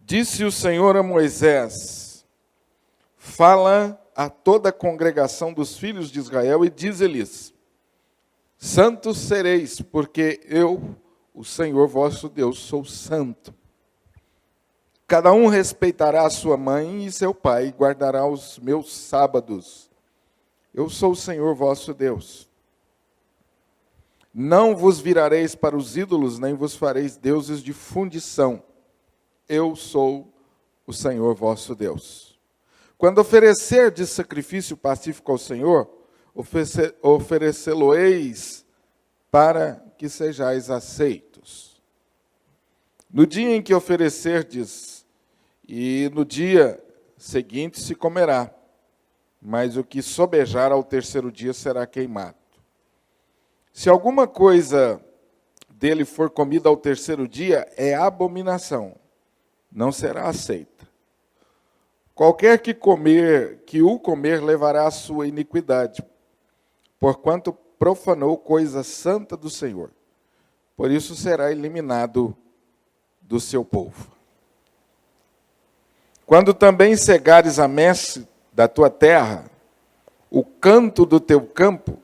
Disse o Senhor a Moisés: fala a toda a congregação dos filhos de Israel e dize-lhes: santos sereis, porque eu, o Senhor vosso Deus, sou santo. Cada um respeitará a sua mãe e seu pai, e guardará os meus sábados. Eu sou o Senhor vosso Deus. Não vos virareis para os ídolos, nem vos fareis deuses de fundição. Eu sou o Senhor vosso Deus. Quando oferecerdes sacrifício pacífico ao Senhor, oferecê-lo-eis para que sejais aceitos. No dia em que oferecerdes, e no dia seguinte se comerá, mas o que sobejar ao terceiro dia será queimado. Se alguma coisa dele for comida ao terceiro dia, é abominação, não será aceita. Qualquer que o comer levará a sua iniquidade, porquanto profanou coisa santa do Senhor. Por isso será eliminado do seu povo. Quando também cegares a messe da tua terra, o canto do teu campo,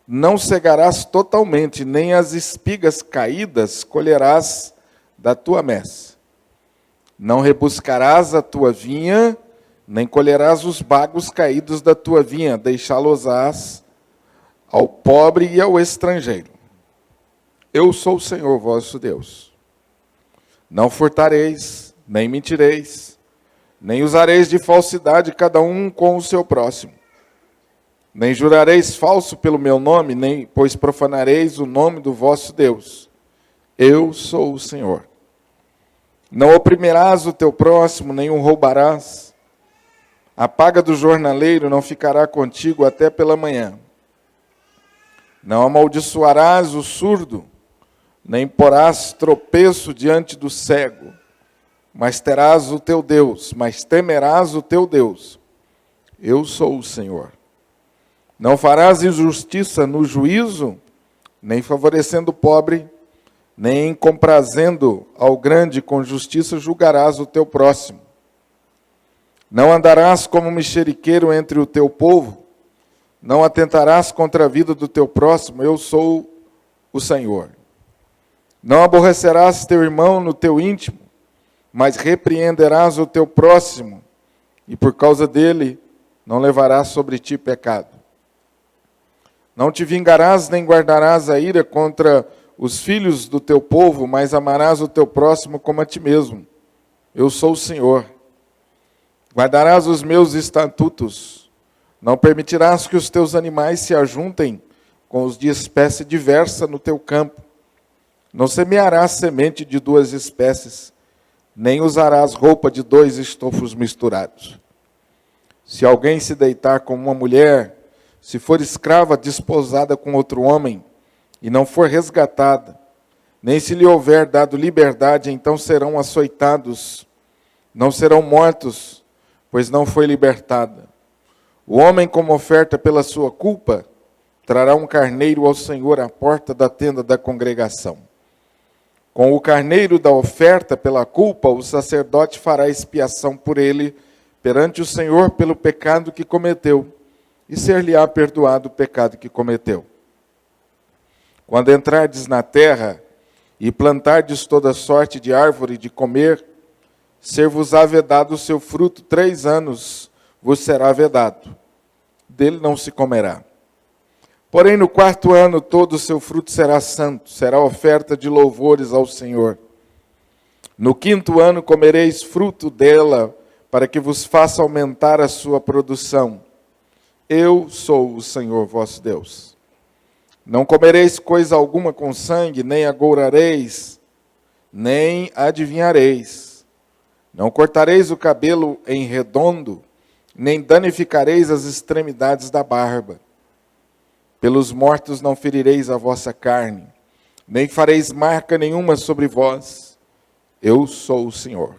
não cegarás totalmente, nem as espigas caídas colherás da tua messe. Não rebuscarás a tua vinha, nem colherás os bagos caídos da tua vinha, deixá-los-ás ao pobre e ao estrangeiro. Eu sou o Senhor vosso Deus. Não furtareis, nem mentireis, nem usareis de falsidade cada um com o seu próximo. Nem jurareis falso pelo meu nome, pois profanareis o nome do vosso Deus. Eu sou o Senhor. Não oprimirás o teu próximo, nem o roubarás. A paga do jornaleiro não ficará contigo até pela manhã. Não amaldiçoarás o surdo, nem porás tropeço diante do cego, mas temerás o teu Deus. Eu sou o Senhor. Não farás injustiça no juízo, nem favorecendo o pobre, nem comprazendo ao grande com justiça julgarás o teu próximo. Não andarás como mexeriqueiro entre o teu povo, não atentarás contra a vida do teu próximo, eu sou o Senhor. Não aborrecerás teu irmão no teu íntimo, mas repreenderás o teu próximo, e por causa dele não levarás sobre ti pecado. Não te vingarás nem guardarás a ira contra os filhos do teu povo, mas amarás o teu próximo como a ti mesmo. Eu sou o Senhor. Guardarás os meus estatutos. Não permitirás que os teus animais se ajuntem com os de espécie diversa no teu campo. Não semearás semente de duas espécies, nem usarás roupa de dois estofos misturados. Se alguém se deitar com uma mulher, se for escrava desposada com outro homem, e não for resgatada, nem se lhe houver dado liberdade, então serão açoitados, não serão mortos, pois não foi libertada. O homem, como oferta pela sua culpa, trará um carneiro ao Senhor à porta da tenda da congregação. Com o carneiro da oferta pela culpa, o sacerdote fará expiação por ele perante o Senhor pelo pecado que cometeu, e ser-lhe-á perdoado o pecado que cometeu. Quando entrardes na terra e plantardes toda sorte de árvore de comer, ser-vos-á vedado o seu fruto, 3 anos vos será vedado. Dele não se comerá. Porém, no 4º ano todo o seu fruto será santo, será oferta de louvores ao Senhor. No 5º ano comereis fruto dela, para que vos faça aumentar a sua produção. Eu sou o Senhor vosso Deus. Não comereis coisa alguma com sangue, nem agourareis, nem adivinhareis. Não cortareis o cabelo em redondo, nem danificareis as extremidades da barba. Pelos mortos não ferireis a vossa carne, nem fareis marca nenhuma sobre vós. Eu sou o Senhor.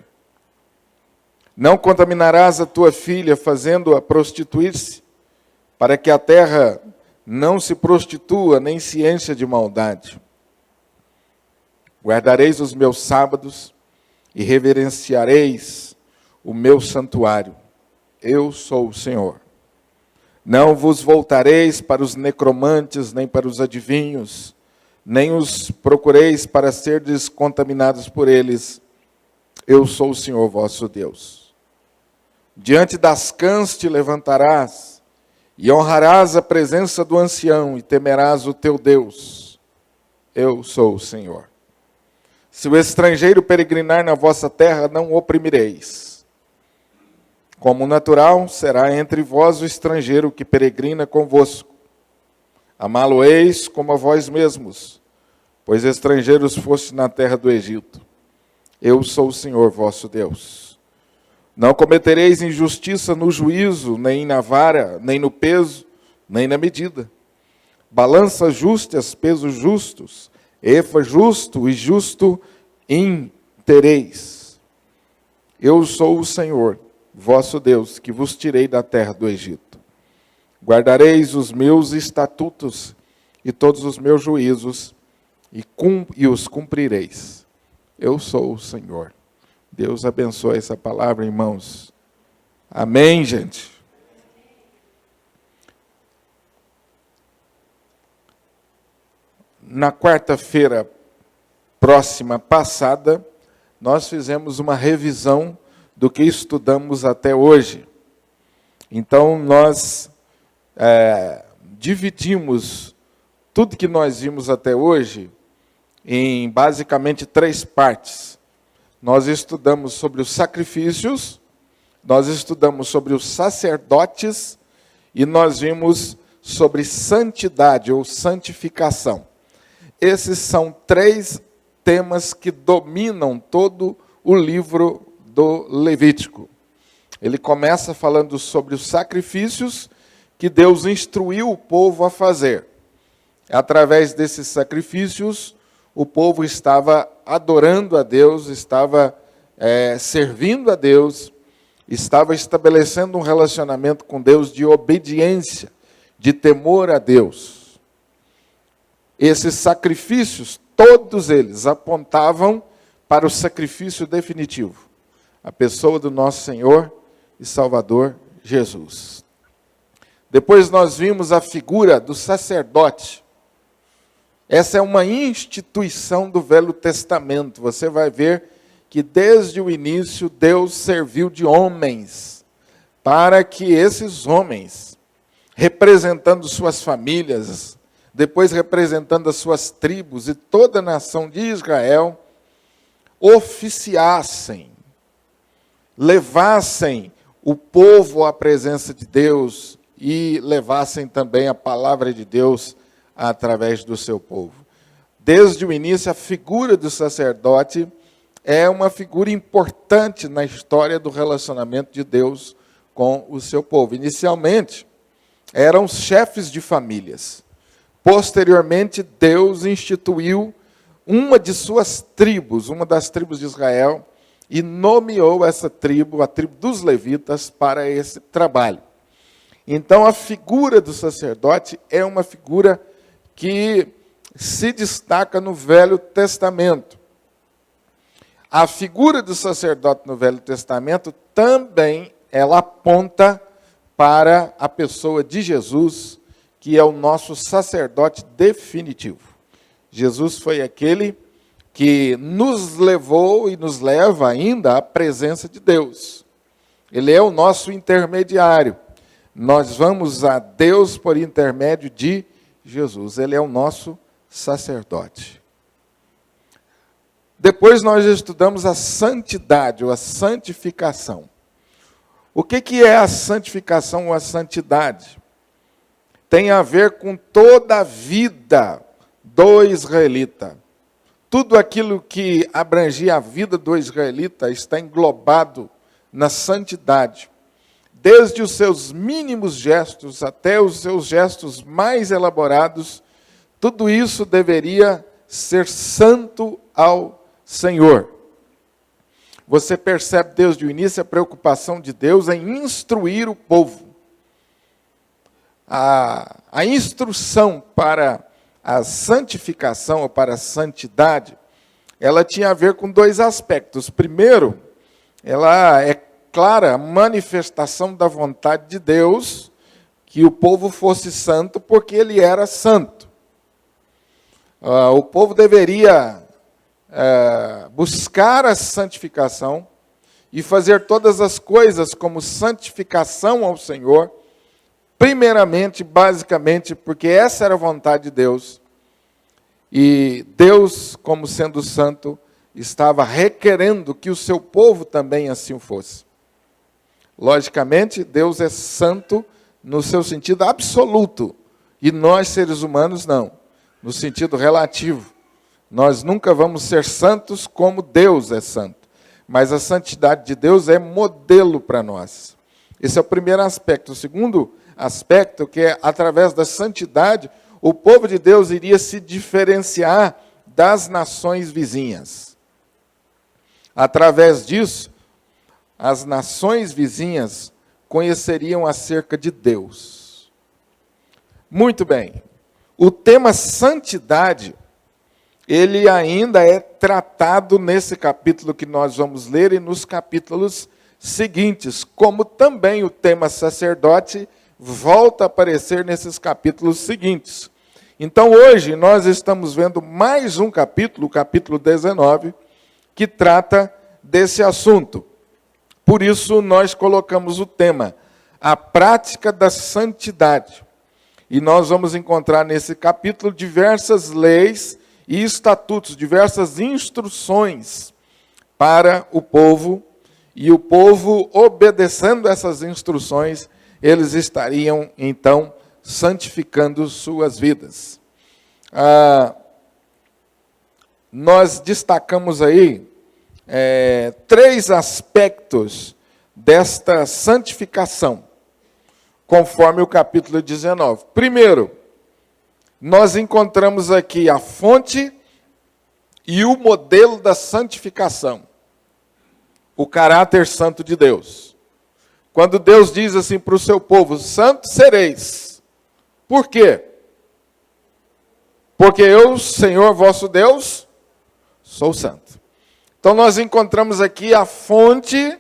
Não contaminarás a tua filha, fazendo-a prostituir-se, para que a terra não se prostitua, nem se encha de maldade. Guardareis os meus sábados e reverenciareis o meu santuário. Eu sou o Senhor. Não vos voltareis para os necromantes, nem para os adivinhos, nem os procureis para serdes contaminados por eles. Eu sou o Senhor vosso Deus. Diante das cãs te levantarás, e honrarás a presença do ancião, e temerás o teu Deus. Eu sou o Senhor. Se o estrangeiro peregrinar na vossa terra, não o oprimireis. Como natural, será entre vós o estrangeiro que peregrina convosco. Amá-lo-eis como a vós mesmos, pois estrangeiros foste na terra do Egito. Eu sou o Senhor vosso Deus. Não cometereis injustiça no juízo, nem na vara, nem no peso, nem na medida. Balanças justas, pesos justos, efa justo e justo intereis. Eu sou o Senhor vosso Deus, que vos tirei da terra do Egito. Guardareis os meus estatutos e todos os meus juízos, e os cumprireis. Eu sou o Senhor. Deus abençoe essa palavra, irmãos. Amém, gente? Na quarta-feira próxima passada, nós fizemos uma revisão do que estudamos até hoje. Então, nós dividimos tudo que nós vimos até hoje em basicamente 3 partes. Nós estudamos sobre os sacrifícios, nós estudamos sobre os sacerdotes e nós vimos sobre santidade ou santificação. Esses são 3 temas que dominam todo o livro do Levítico. Ele começa falando sobre os sacrifícios que Deus instruiu o povo a fazer. Através desses sacrifícios, o povo estava adorando a Deus, estava servindo a Deus, estava estabelecendo um relacionamento com Deus de obediência, de temor a Deus. Esses sacrifícios, todos eles apontavam para o sacrifício definitivo, a pessoa do nosso Senhor e Salvador Jesus. Depois nós vimos a figura do sacerdote. Essa é uma instituição do Velho Testamento. Você vai ver que desde o início Deus serviu de homens, para que esses homens, representando suas famílias, depois representando as suas tribos e toda a nação de Israel, oficiassem, levassem o povo à presença de Deus e levassem também a palavra de Deus através do seu povo. Desde o início, a figura do sacerdote é uma figura importante na história do relacionamento de Deus com o seu povo. Inicialmente, eram os chefes de famílias. Posteriormente, Deus instituiu uma de suas tribos, uma das tribos de Israel, e nomeou essa tribo, a tribo dos levitas, para esse trabalho. Então, a figura do sacerdote é uma figura que se destaca no Velho Testamento. A figura do sacerdote no Velho Testamento também ela aponta para a pessoa de Jesus, que é o nosso sacerdote definitivo. Jesus foi aquele que nos levou e nos leva ainda à presença de Deus. Ele é o nosso intermediário. Nós vamos a Deus por intermédio de Jesus. Ele é o nosso sacerdote. Depois nós estudamos a santidade ou a santificação. O que é a santificação ou a santidade? Tem a ver com toda a vida do israelita. Tudo aquilo que abrangia a vida do israelita está englobado na santidade. Desde os seus mínimos gestos até os seus gestos mais elaborados, tudo isso deveria ser santo ao Senhor. você percebe desde o início a preocupação de Deus em instruir o povo. A instrução para a santificação ou para a santidade, ela tinha a ver com dois aspectos. Primeiro, ela é clara a manifestação da vontade de Deus que o povo fosse santo porque ele era santo. O povo deveria buscar a santificação e fazer todas as coisas como santificação ao Senhor, primeiramente, basicamente, porque essa era a vontade de Deus. E Deus, como sendo santo, estava requerendo que o seu povo também assim fosse. Logicamente, Deus é santo no seu sentido absoluto, e nós, seres humanos, não, no sentido relativo. Nós nunca vamos ser santos como Deus é santo, mas a santidade de Deus é modelo para nós. Esse é o primeiro aspecto. O segundo aspecto, que é através da santidade, o povo de Deus iria se diferenciar das nações vizinhas. Através disso, as nações vizinhas conheceriam acerca de Deus. Muito bem. O tema santidade, ele ainda é tratado nesse capítulo que nós vamos ler e nos capítulos seguintes, como também o tema sacerdote volta a aparecer nesses capítulos seguintes. Então, hoje, nós estamos vendo mais um capítulo, o capítulo 19, que trata desse assunto. Por isso, nós colocamos o tema, a prática da santidade. E nós vamos encontrar nesse capítulo diversas leis e estatutos, diversas instruções para o povo. E o povo, obedecendo essas instruções, eles estariam, então, santificando suas vidas. Nós destacamos aí 3 aspectos desta santificação, conforme o capítulo 19. Primeiro, nós encontramos aqui a fonte e o modelo da santificação, o caráter santo de Deus. Quando Deus diz assim para o seu povo, santos sereis. Por quê? Porque eu, Senhor vosso Deus, sou santo. Então nós encontramos aqui a fonte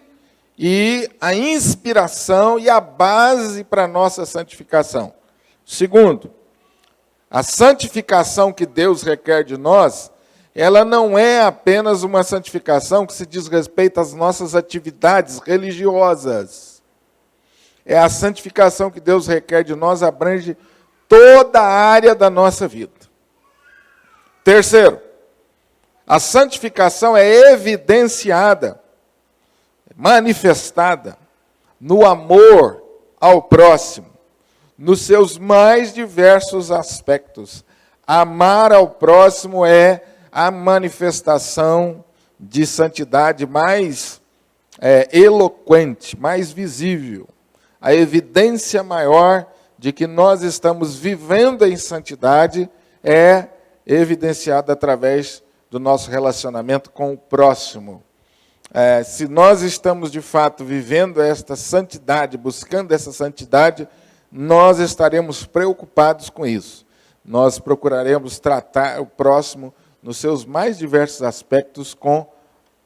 e a inspiração e a base para a nossa santificação. Segundo, a santificação que Deus requer de nós, ela não é apenas uma santificação que se diz respeito às nossas atividades religiosas. É a santificação que Deus requer de nós, abrange toda a área da nossa vida. Terceiro, a santificação é evidenciada, manifestada no amor ao próximo, nos seus mais diversos aspectos. Amar ao próximo é a manifestação de santidade mais eloquente, mais visível. A evidência maior de que nós estamos vivendo em santidade é evidenciada através do nosso relacionamento com o próximo. Se nós estamos, de fato, vivendo esta santidade, buscando essa santidade, nós estaremos preocupados com isso. Nós procuraremos tratar o próximo nos seus mais diversos aspectos com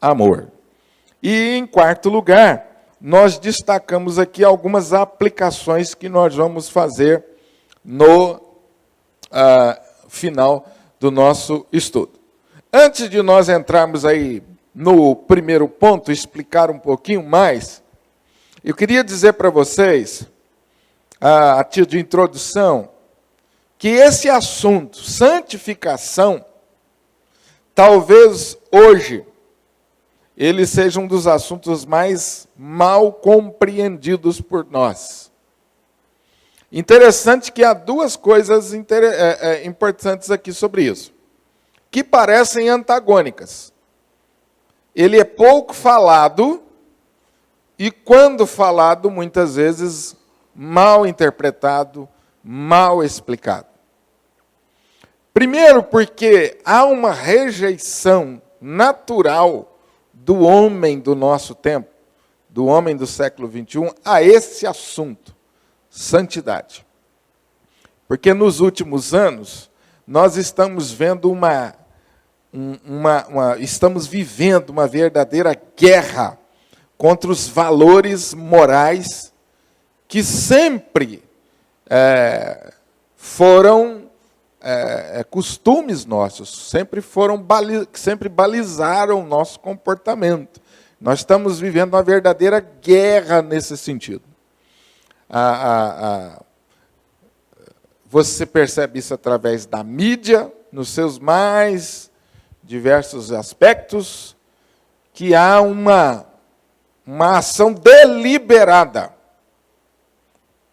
amor. E, em quarto lugar, nós destacamos aqui algumas aplicações que nós vamos fazer no final do nosso estudo. Antes de nós entrarmos aí no primeiro ponto, explicar um pouquinho mais, eu queria dizer para vocês, a título de introdução, que esse assunto, santificação, talvez hoje ele seja um dos assuntos mais mal compreendidos por nós. Interessante que há 2 coisas importantes aqui sobre isso, que parecem antagônicas. Ele é pouco falado e, quando falado, muitas vezes mal interpretado, mal explicado. Primeiro, porque há uma rejeição natural do homem do nosso tempo, do homem do século XXI, a esse assunto, santidade. Porque nos últimos anos, nós estamos vendo estamos vivendo uma verdadeira guerra contra os valores morais que sempre foram costumes nossos, sempre balizaram o nosso comportamento. Nós estamos vivendo uma verdadeira guerra nesse sentido. Você percebe isso através da mídia, nos seus mais diversos aspectos, que há uma ação deliberada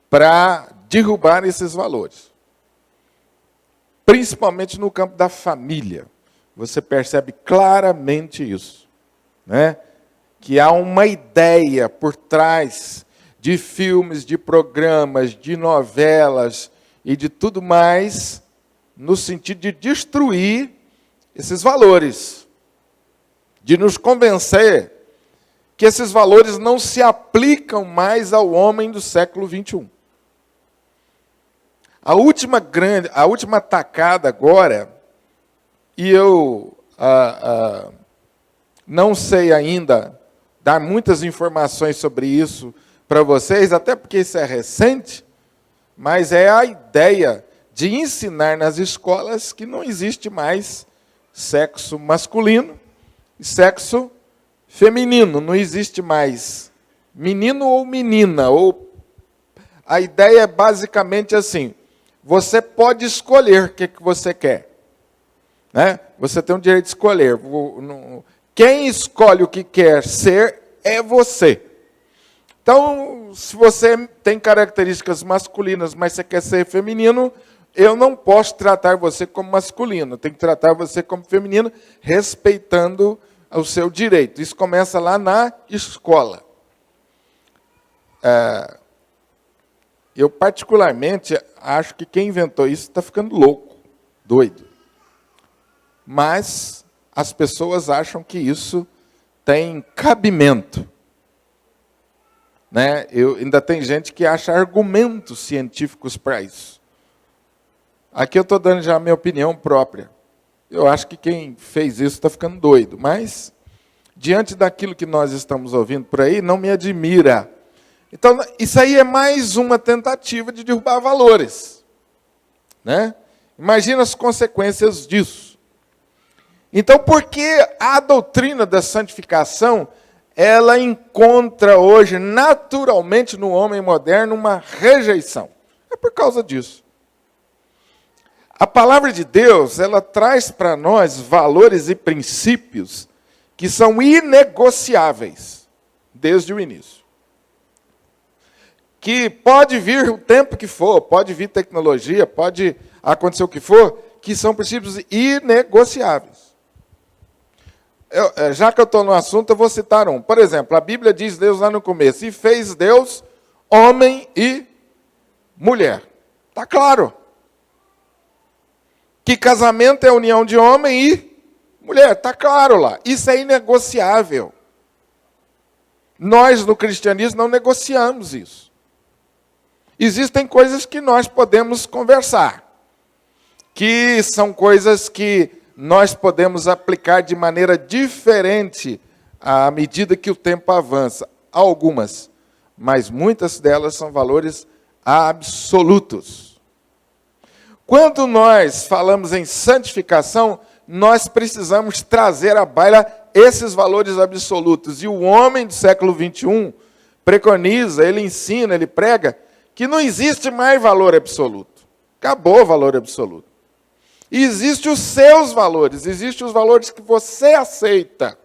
para derrubar esses valores. Principalmente no campo da família. Você percebe claramente isso, né? Que há uma ideia por trás de filmes, de programas, de novelas e de tudo mais, no sentido de destruir esses valores, de nos convencer que esses valores não se aplicam mais ao homem do século XXI. A última tacada agora, e eu não sei ainda dar muitas informações sobre isso para vocês, até porque isso é recente, mas é a ideia de ensinar nas escolas que não existe mais sexo masculino e sexo feminino. Não existe mais menino ou menina. A ideia é basicamente assim: você pode escolher o que você quer, né? Você tem o direito de escolher. Quem escolhe o que quer ser é você. Então, se você tem características masculinas, mas você quer ser feminino, eu não posso tratar você como masculino. Eu tenho que tratar você como feminino, respeitando o seu direito. Isso começa lá na escola. Eu, particularmente, acho que quem inventou isso está ficando louco, doido. Mas as pessoas acham que isso tem cabimento. Né? Ainda tem gente que acha argumentos científicos para isso. Aqui eu estou dando já a minha opinião própria. Eu acho que quem fez isso está ficando doido. Mas, diante daquilo que nós estamos ouvindo por aí, não me admira. Então, isso aí é mais uma tentativa de derrubar valores. Né? Imagina as consequências disso. Então, por que a doutrina da santificação ela encontra hoje, naturalmente, no homem moderno, uma rejeição? É por causa disso. A palavra de Deus, ela traz para nós valores e princípios que são inegociáveis, desde o início. Que pode vir o tempo que for, pode vir tecnologia, pode acontecer o que for, que são princípios inegociáveis. Já que eu estou no assunto, eu vou citar um. Por exemplo, a Bíblia diz Deus lá no começo: e fez Deus homem e mulher. Está claro. Que casamento é a união de homem e mulher. Está claro lá. Isso é inegociável. Nós, no cristianismo, não negociamos isso. Existem coisas que nós podemos conversar, que são coisas que nós podemos aplicar de maneira diferente à medida que o tempo avança. Algumas, mas muitas delas são valores absolutos. Quando nós falamos em santificação, nós precisamos trazer à baila esses valores absolutos. E o homem do século XXI preconiza, ele ensina, ele prega, que não existe mais valor absoluto. Acabou o valor absoluto. E existem os seus valores, existem os valores que você aceita.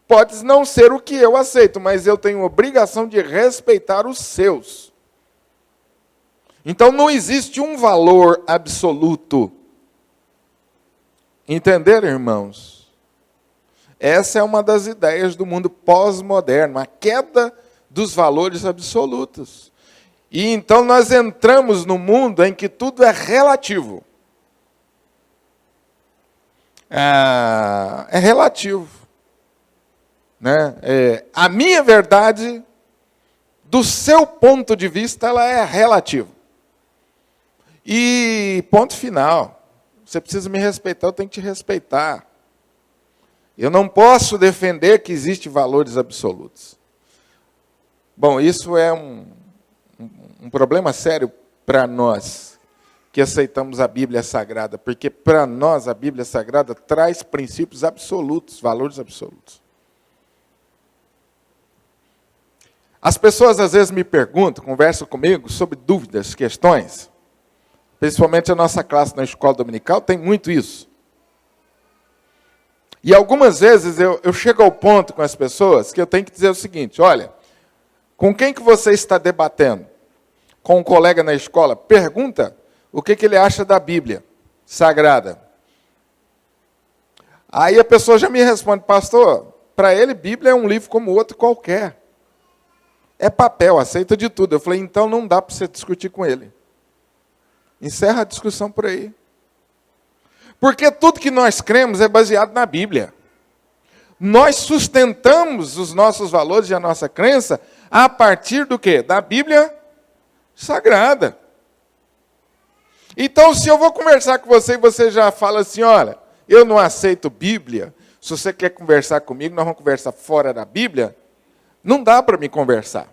Pode não ser o que eu aceito, mas eu tenho obrigação de respeitar os seus. Então não existe um valor absoluto. Entenderam, irmãos? Essa é uma das ideias do mundo pós-moderno, a queda dos valores absolutos. E então nós entramos no mundo em que tudo é relativo. É relativo. né? A minha verdade, do seu ponto de vista, ela é relativa. E ponto final. Você precisa me respeitar, eu tenho que te respeitar. Eu não posso defender que existem valores absolutos. Bom, isso é um problema sério para nós que aceitamos a Bíblia Sagrada, porque para nós a Bíblia Sagrada traz princípios absolutos, valores absolutos. As pessoas às vezes me perguntam, conversam comigo sobre dúvidas, questões, principalmente a nossa classe na escola dominical tem muito isso. E algumas vezes eu chego ao ponto com as pessoas que eu tenho que dizer o seguinte: olha, com quem que você está debatendo? Com um colega na escola? Pergunta o que ele acha da Bíblia Sagrada. Aí a pessoa já me responde: pastor, para ele Bíblia é um livro como outro qualquer. É papel, aceita de tudo. Eu falei: então não dá para você discutir com ele. Encerra a discussão por aí. Porque tudo que nós cremos é baseado na Bíblia. Nós sustentamos os nossos valores e a nossa crença a partir do quê? Da Bíblia Sagrada. Então, se eu vou conversar com você e você já fala assim: olha, eu não aceito Bíblia, se você quer conversar comigo, nós vamos conversar fora da Bíblia, não dá para me conversar.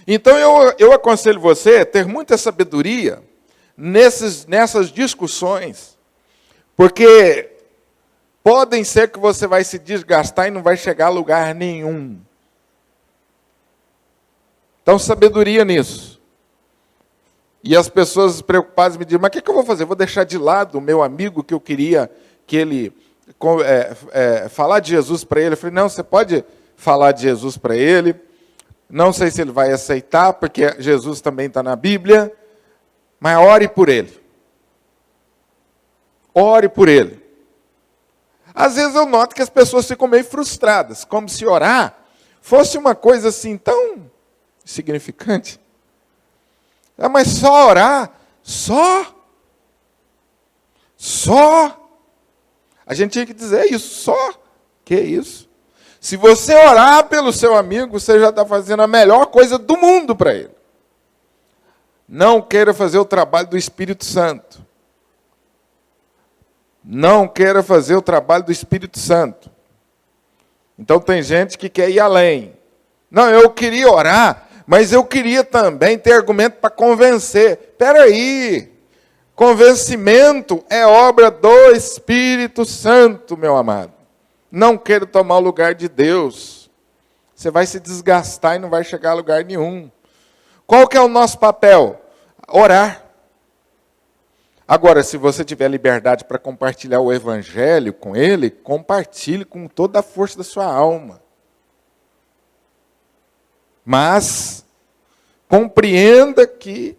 Então, eu aconselho você a ter muita sabedoria nessas discussões, porque podem ser que você vai se desgastar e não vai chegar a lugar nenhum. Então, sabedoria nisso. E as pessoas preocupadas me dizem: mas o que eu vou fazer? Vou deixar de lado o meu amigo que eu queria que ele falar de Jesus para ele? Eu falei: não, você pode falar de Jesus para ele. Não sei se ele vai aceitar, porque Jesus também está na Bíblia, mas ore por ele. Ore por ele. Às vezes eu noto que as pessoas ficam meio frustradas, como se orar fosse uma coisa assim tão insignificante. Mas só orar? Só? A gente tinha que dizer isso, só? Que isso? Se você orar pelo seu amigo, você já está fazendo a melhor coisa do mundo para ele. Não queira fazer o trabalho do Espírito Santo. Não queira fazer o trabalho do Espírito Santo. Então tem gente que quer ir além. Não, eu queria orar, mas eu queria também ter argumento para convencer. Espera aí. Convencimento é obra do Espírito Santo, meu amado. Não queira tomar o lugar de Deus. Você vai se desgastar e não vai chegar a lugar nenhum. Qual que é o nosso papel? Orar. Agora, se você tiver liberdade para compartilhar o Evangelho com ele, compartilhe com toda a força da sua alma. Mas, compreenda que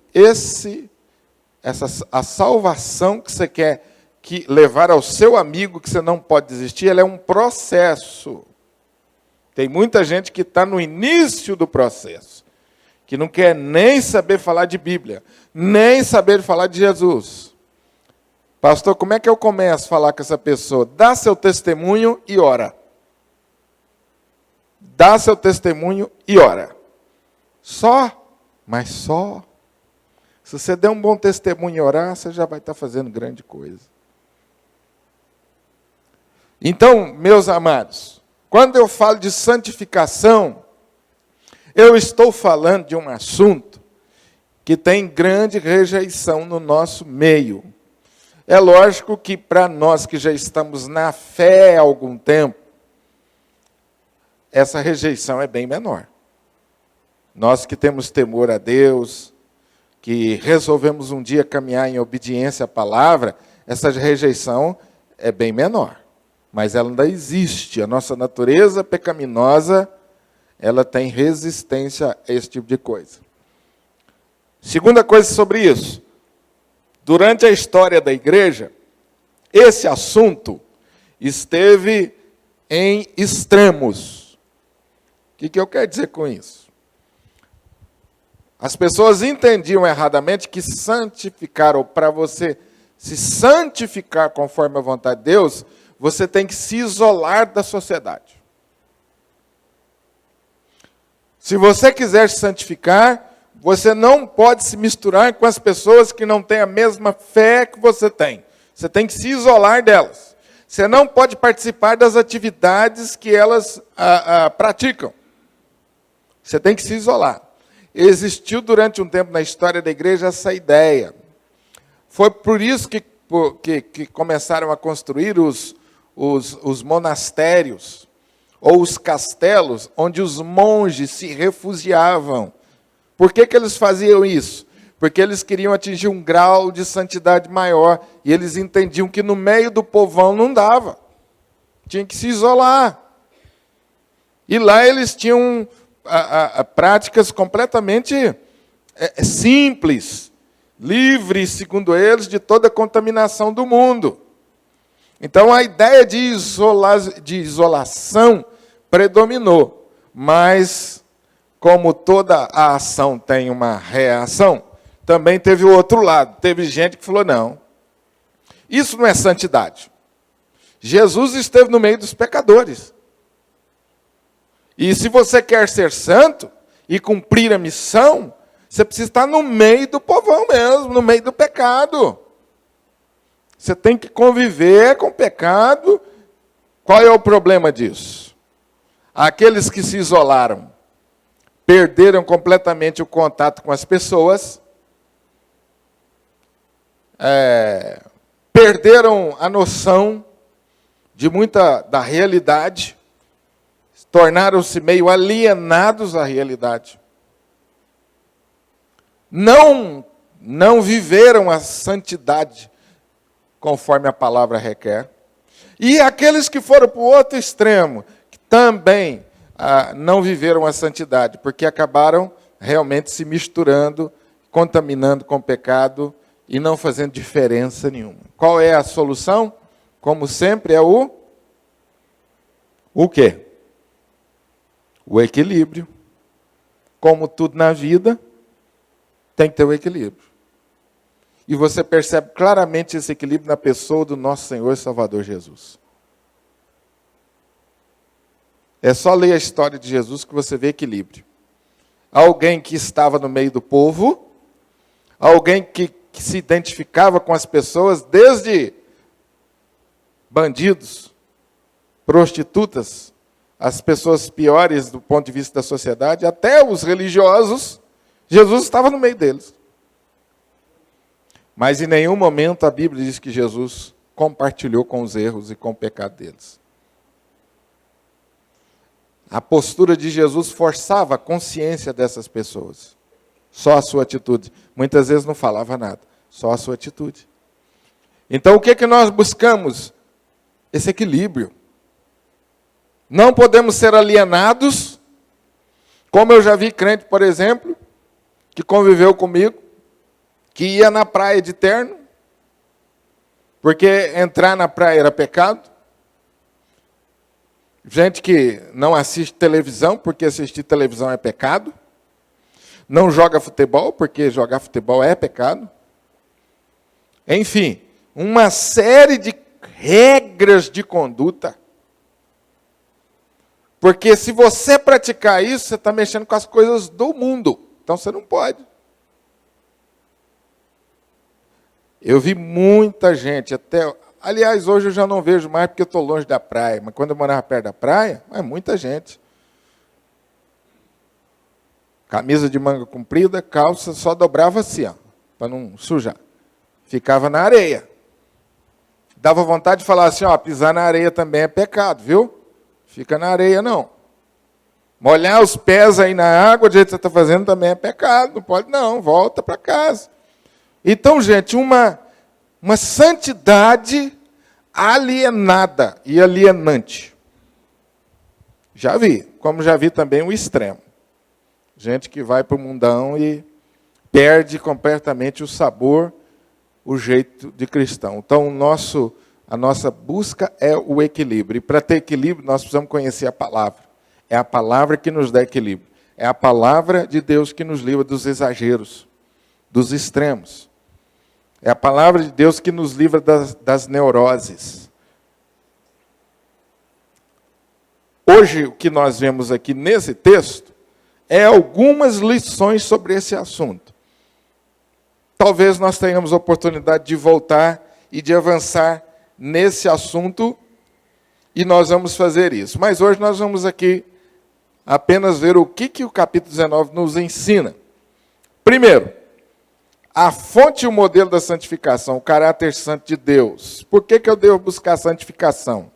a salvação que você quer levar ao seu amigo, que você não pode desistir, ela é um processo. Tem muita gente que está no início do processo, que não quer nem saber falar de Bíblia, nem saber falar de Jesus. Pastor, como é que eu começo a falar com essa pessoa? Dá seu testemunho e ora. Dá seu testemunho e ora. Só, mas só. Se você der um bom testemunho e orar, você já vai estar fazendo grande coisa. Então, meus amados, quando eu falo de santificação, eu estou falando de um assunto que tem grande rejeição no nosso meio. É lógico que para nós que já estamos na fé há algum tempo, essa rejeição é bem menor. Nós que temos temor a Deus, que resolvemos um dia caminhar em obediência à palavra, essa rejeição é bem menor. Mas ela ainda existe. A nossa natureza pecaminosa, ela tem resistência a esse tipo de coisa. Segunda coisa sobre isso. Durante a história da igreja, esse assunto esteve em extremos. O que eu quero dizer com isso? As pessoas entendiam erradamente que santificar, ou para você se santificar conforme a vontade de Deus, você tem que se isolar da sociedade. Se você quiser se santificar, você não pode se misturar com as pessoas que não têm a mesma fé que você tem. Você tem que se isolar delas. Você não pode participar das atividades que elas praticam. Você tem que se isolar. Existiu durante um tempo na história da igreja essa ideia. Foi por isso que começaram a construir os monastérios, ou os castelos, onde os monges se refugiavam. Por que eles faziam isso? Porque eles queriam atingir um grau de santidade maior, e eles entendiam que no meio do povão não dava. Tinha que se isolar. E lá eles tinham práticas completamente simples, livres, segundo eles, de toda a contaminação do mundo. Então a ideia de isolação predominou, mas como toda a ação tem uma reação, também teve o outro lado. Teve gente que falou, não, isso não é santidade. Jesus esteve no meio dos pecadores. E se você quer ser santo e cumprir a missão, você precisa estar no meio do povão mesmo, no meio do pecado. Você tem que conviver com o pecado. Qual é o problema disso? Aqueles que se isolaram, perderam completamente o contato com as pessoas, perderam a noção de muita da realidade, tornaram-se meio alienados à realidade. Não viveram a santidade conforme a palavra requer. E aqueles que foram para o outro extremo, que também não viveram a santidade, porque acabaram realmente se misturando, contaminando com o pecado e não fazendo diferença nenhuma. Qual é a solução? Como sempre, é o quê? O equilíbrio. Como tudo na vida, tem que ter o equilíbrio. E você percebe claramente esse equilíbrio na pessoa do nosso Senhor e Salvador Jesus. É só ler a história de Jesus que você vê equilíbrio. Alguém que estava no meio do povo, alguém que se identificava com as pessoas, desde bandidos, prostitutas, as pessoas piores do ponto de vista da sociedade, até os religiosos, Jesus estava no meio deles. Mas em nenhum momento a Bíblia diz que Jesus compartilhou com os erros e com o pecado deles. A postura de Jesus forçava a consciência dessas pessoas. Só a sua atitude. Muitas vezes não falava nada, só a sua atitude. Então o que nós buscamos? Esse equilíbrio. Não podemos ser alienados, como eu já vi crente, por exemplo, que conviveu comigo, que ia na praia de terno, porque entrar na praia era pecado. Gente que não assiste televisão, porque assistir televisão é pecado. Não joga futebol, porque jogar futebol é pecado. Enfim, uma série de regras de conduta. Porque se você praticar isso, você está mexendo com as coisas do mundo. Então você não pode. Eu vi muita gente, aliás, hoje eu já não vejo mais porque eu estou longe da praia, mas quando eu morava perto da praia, muita gente. Camisa de manga comprida, calça, só dobrava assim, para não sujar. Ficava na areia. Dava vontade de falar assim, pisar na areia também é pecado, viu? Fica na areia não. Molhar os pés aí na água, do jeito que você está fazendo, também é pecado. Não pode não, volta para casa. Então, gente, uma santidade alienada e alienante. Já vi, como já vi também o extremo. Gente que vai para o mundão e perde completamente o sabor, o jeito de cristão. Então, a nossa busca é o equilíbrio. E para ter equilíbrio, nós precisamos conhecer a palavra. É a palavra que nos dá equilíbrio. É a palavra de Deus que nos livra dos exageros, dos extremos. É a palavra de Deus que nos livra das neuroses. hoje, o que nós vemos aqui nesse texto, é algumas lições sobre esse assunto. Talvez nós tenhamos a oportunidade de voltar e de avançar nesse assunto, e nós vamos fazer isso. Mas hoje nós vamos aqui apenas ver o que o capítulo 19 nos ensina. Primeiro, a fonte e o modelo da santificação, o caráter santo de Deus. Por que eu devo buscar a santificação?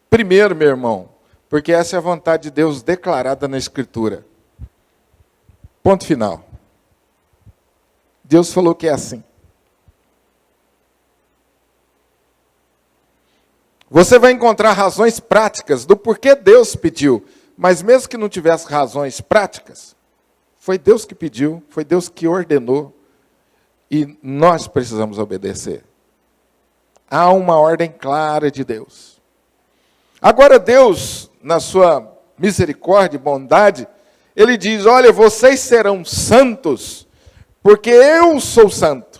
Primeiro, meu irmão, porque essa é a vontade de Deus declarada na Escritura. Ponto final. Deus falou que é assim. Você vai encontrar razões práticas do porquê Deus pediu, mas mesmo que não tivesse razões práticas, foi Deus que pediu, foi Deus que ordenou, e nós precisamos obedecer. Há uma ordem clara de Deus. Agora Deus, na sua misericórdia e bondade, Ele diz, olha, vocês serão santos, porque eu sou santo.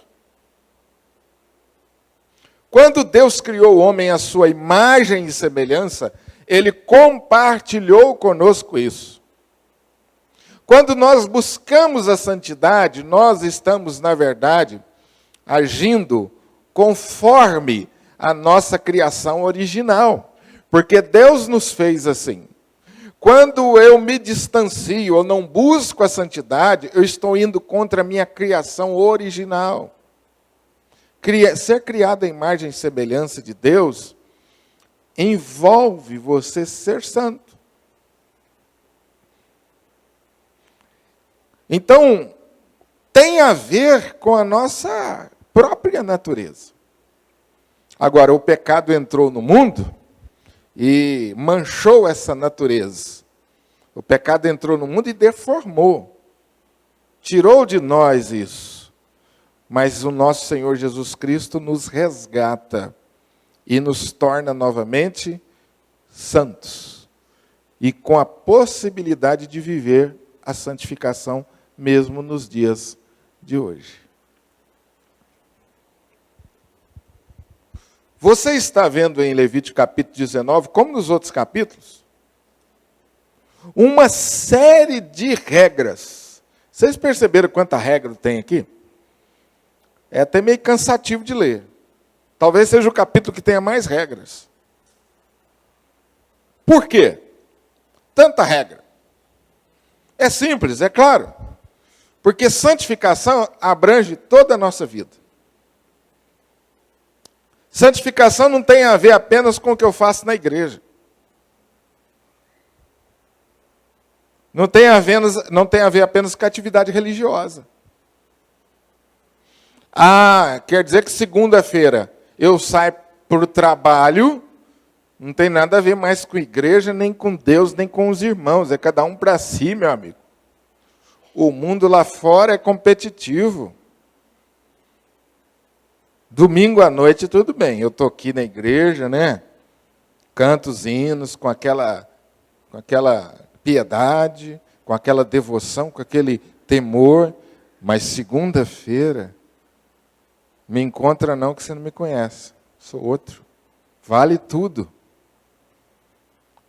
Quando Deus criou o homem à sua imagem e semelhança, Ele compartilhou conosco isso. Quando nós buscamos a santidade, nós estamos, na verdade, agindo conforme a nossa criação original. Porque Deus nos fez assim. Quando eu me distancio ou não busco a santidade, eu estou indo contra a minha criação original. Ser criado à imagem e semelhança de Deus envolve você ser santo. Então, tem a ver com a nossa própria natureza. Agora, o pecado entrou no mundo e manchou essa natureza. O pecado entrou no mundo e deformou. Tirou de nós isso. Mas o nosso Senhor Jesus Cristo nos resgata e nos torna novamente santos. E com a possibilidade de viver a santificação mesmo nos dias de hoje. Você está vendo em Levítico capítulo 19, como nos outros capítulos, uma série de regras. Vocês perceberam quanta regra tem aqui? É até meio cansativo de ler. Talvez seja o capítulo que tenha mais regras. Por quê? Tanta regra. É simples, é claro. Porque santificação abrange toda a nossa vida. Santificação não tem a ver apenas com o que eu faço na igreja. Não tem a ver apenas com a atividade religiosa. Ah, quer dizer que segunda-feira eu saio para o trabalho, não tem nada a ver mais com a igreja, nem com Deus, nem com os irmãos. É cada um para si, meu amigo. O mundo lá fora é competitivo. Domingo à noite, tudo bem. Eu estou aqui na igreja, né? Canto os hinos com aquela piedade, com aquela devoção, com aquele temor. Mas segunda-feira, me encontra não que você não me conhece. Sou outro. Vale tudo.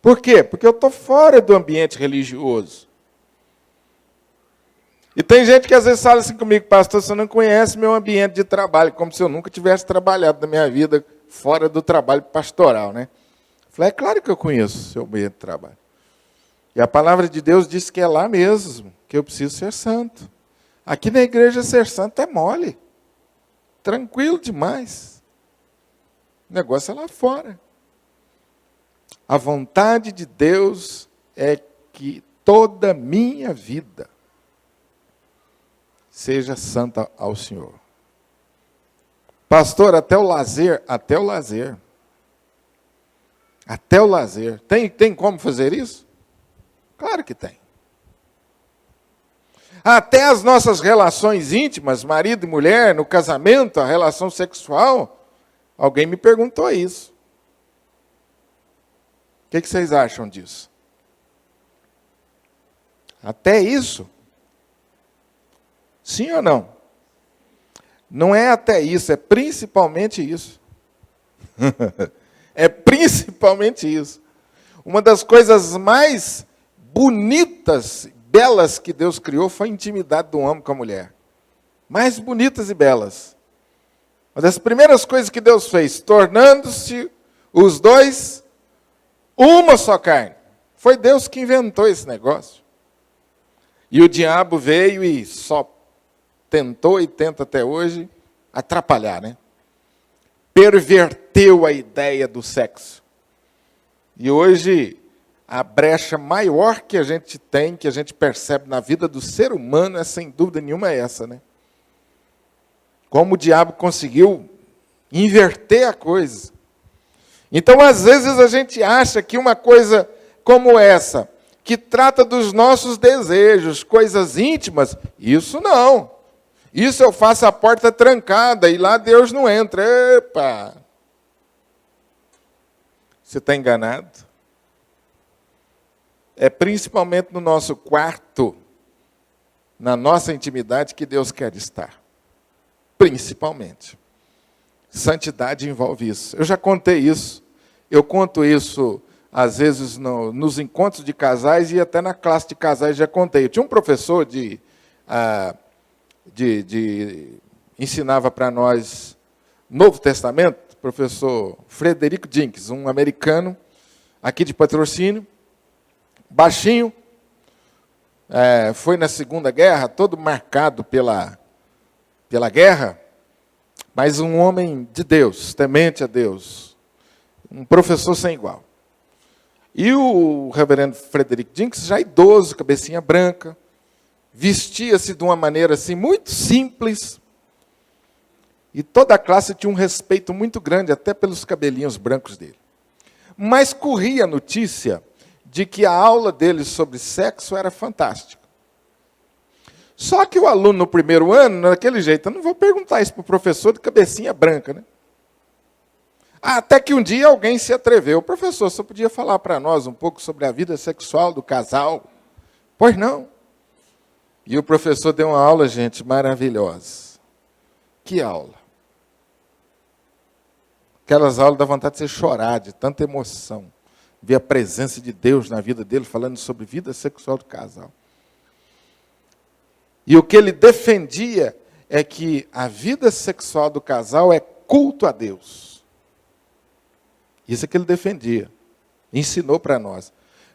Por quê? Porque eu estou fora do ambiente religioso. E tem gente que às vezes fala assim comigo, pastor, você não conhece meu ambiente de trabalho, como se eu nunca tivesse trabalhado na minha vida fora do trabalho pastoral, né? Eu falei, é claro que eu conheço o seu ambiente de trabalho. E a palavra de Deus diz que é lá mesmo, que eu preciso ser santo. Aqui na igreja ser santo é mole. Tranquilo demais. O negócio é lá fora. A vontade de Deus é que toda minha vida seja santa ao Senhor. Pastor, até o lazer. Até o lazer. Tem como fazer isso? Claro que tem. Até as nossas relações íntimas, marido e mulher, no casamento, a relação sexual, alguém me perguntou isso. O que vocês acham disso? Até isso? Sim ou não? Não é até isso, é principalmente isso. É principalmente isso. Uma das coisas mais bonitas, belas que Deus criou foi a intimidade do homem com a mulher. Mais bonitas e belas. Uma das primeiras coisas que Deus fez, tornando-se os dois uma só carne. Foi Deus que inventou esse negócio. E o diabo veio e só tentou e tenta até hoje atrapalhar, né? Perverteu a ideia do sexo. E hoje, a brecha maior que a gente tem, que a gente percebe na vida do ser humano, é sem dúvida nenhuma essa, né? Como o diabo conseguiu inverter a coisa. Então, às vezes, a gente acha que uma coisa como essa, que trata dos nossos desejos, coisas íntimas, isso não. Isso eu faço a porta trancada e lá Deus não entra. Epa! Você está enganado? É principalmente no nosso quarto, na nossa intimidade, que Deus quer estar. Principalmente. Santidade envolve isso. Eu já contei isso. Eu conto isso, às vezes, nos encontros de casais e até na classe de casais já contei. Eu tinha um professor ensinava para nós Novo Testamento, professor Frederico Jenkins, um americano, aqui de Patrocínio, baixinho, foi na Segunda Guerra, todo marcado pela guerra, mas um homem de Deus, temente a Deus, um professor sem igual. E o reverendo Frederico Jenkins, já idoso, cabecinha branca, vestia-se de uma maneira assim muito simples, e toda a classe tinha um respeito muito grande, até pelos cabelinhos brancos dele. Mas corria a notícia de que a aula dele sobre sexo era fantástica. Só que o aluno no primeiro ano, daquele jeito, eu não vou perguntar isso para o professor de cabecinha branca, né? Até que um dia alguém se atreveu. Professor, você podia falar para nós um pouco sobre a vida sexual do casal? Pois não. E o professor deu uma aula, gente, maravilhosa. Que aula! Aquelas aulas dá vontade de você chorar, de tanta emoção. Ver a presença de Deus na vida dele, falando sobre vida sexual do casal. E o que ele defendia é que a vida sexual do casal é culto a Deus. Isso é que ele defendia. Ensinou para nós.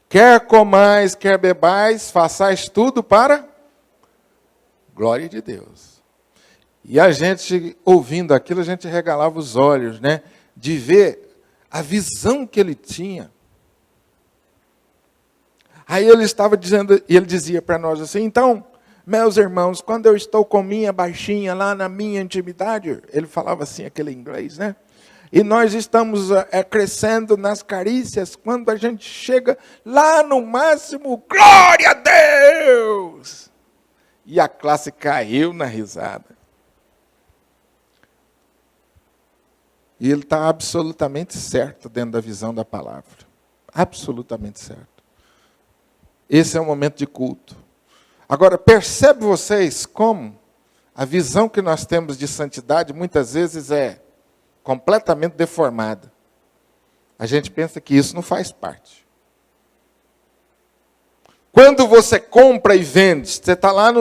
Quer comais, quer bebais, façais tudo para glória de Deus. E a gente, ouvindo aquilo, a gente regalava os olhos, né? De ver a visão que ele tinha. Aí ele estava dizendo, e ele dizia para nós assim, então, meus irmãos, quando eu estou com minha baixinha lá na minha intimidade, ele falava assim, aquele inglês, né? E nós estamos crescendo nas carícias, quando a gente chega lá no máximo, glória a Deus! E a classe caiu na risada. E ele está absolutamente certo dentro da visão da palavra. Absolutamente certo. Esse é o momento de culto. Agora, percebe vocês como a visão que nós temos de santidade muitas vezes é completamente deformada. A gente pensa que isso não faz parte. Quando você compra e vende, você está lá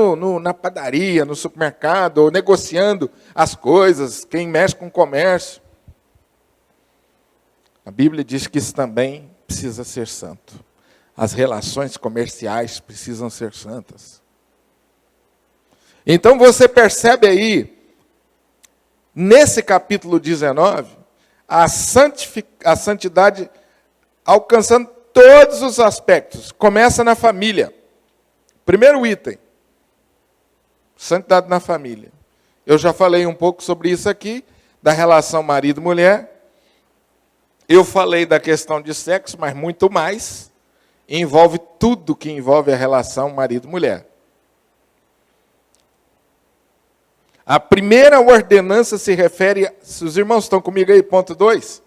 na padaria, no supermercado, ou negociando as coisas, quem mexe com comércio. A Bíblia diz que isso também precisa ser santo. As relações comerciais precisam ser santas. Então você percebe aí, nesse capítulo 19, a santidade alcançando todos os aspectos. Começa na família. Primeiro item, santidade na família. Eu já falei um pouco sobre isso aqui, da relação marido-mulher. Eu falei da questão de sexo, mas muito mais. Envolve tudo que envolve a relação marido-mulher. A primeira ordenança se refere, se os irmãos estão comigo aí, ponto 2.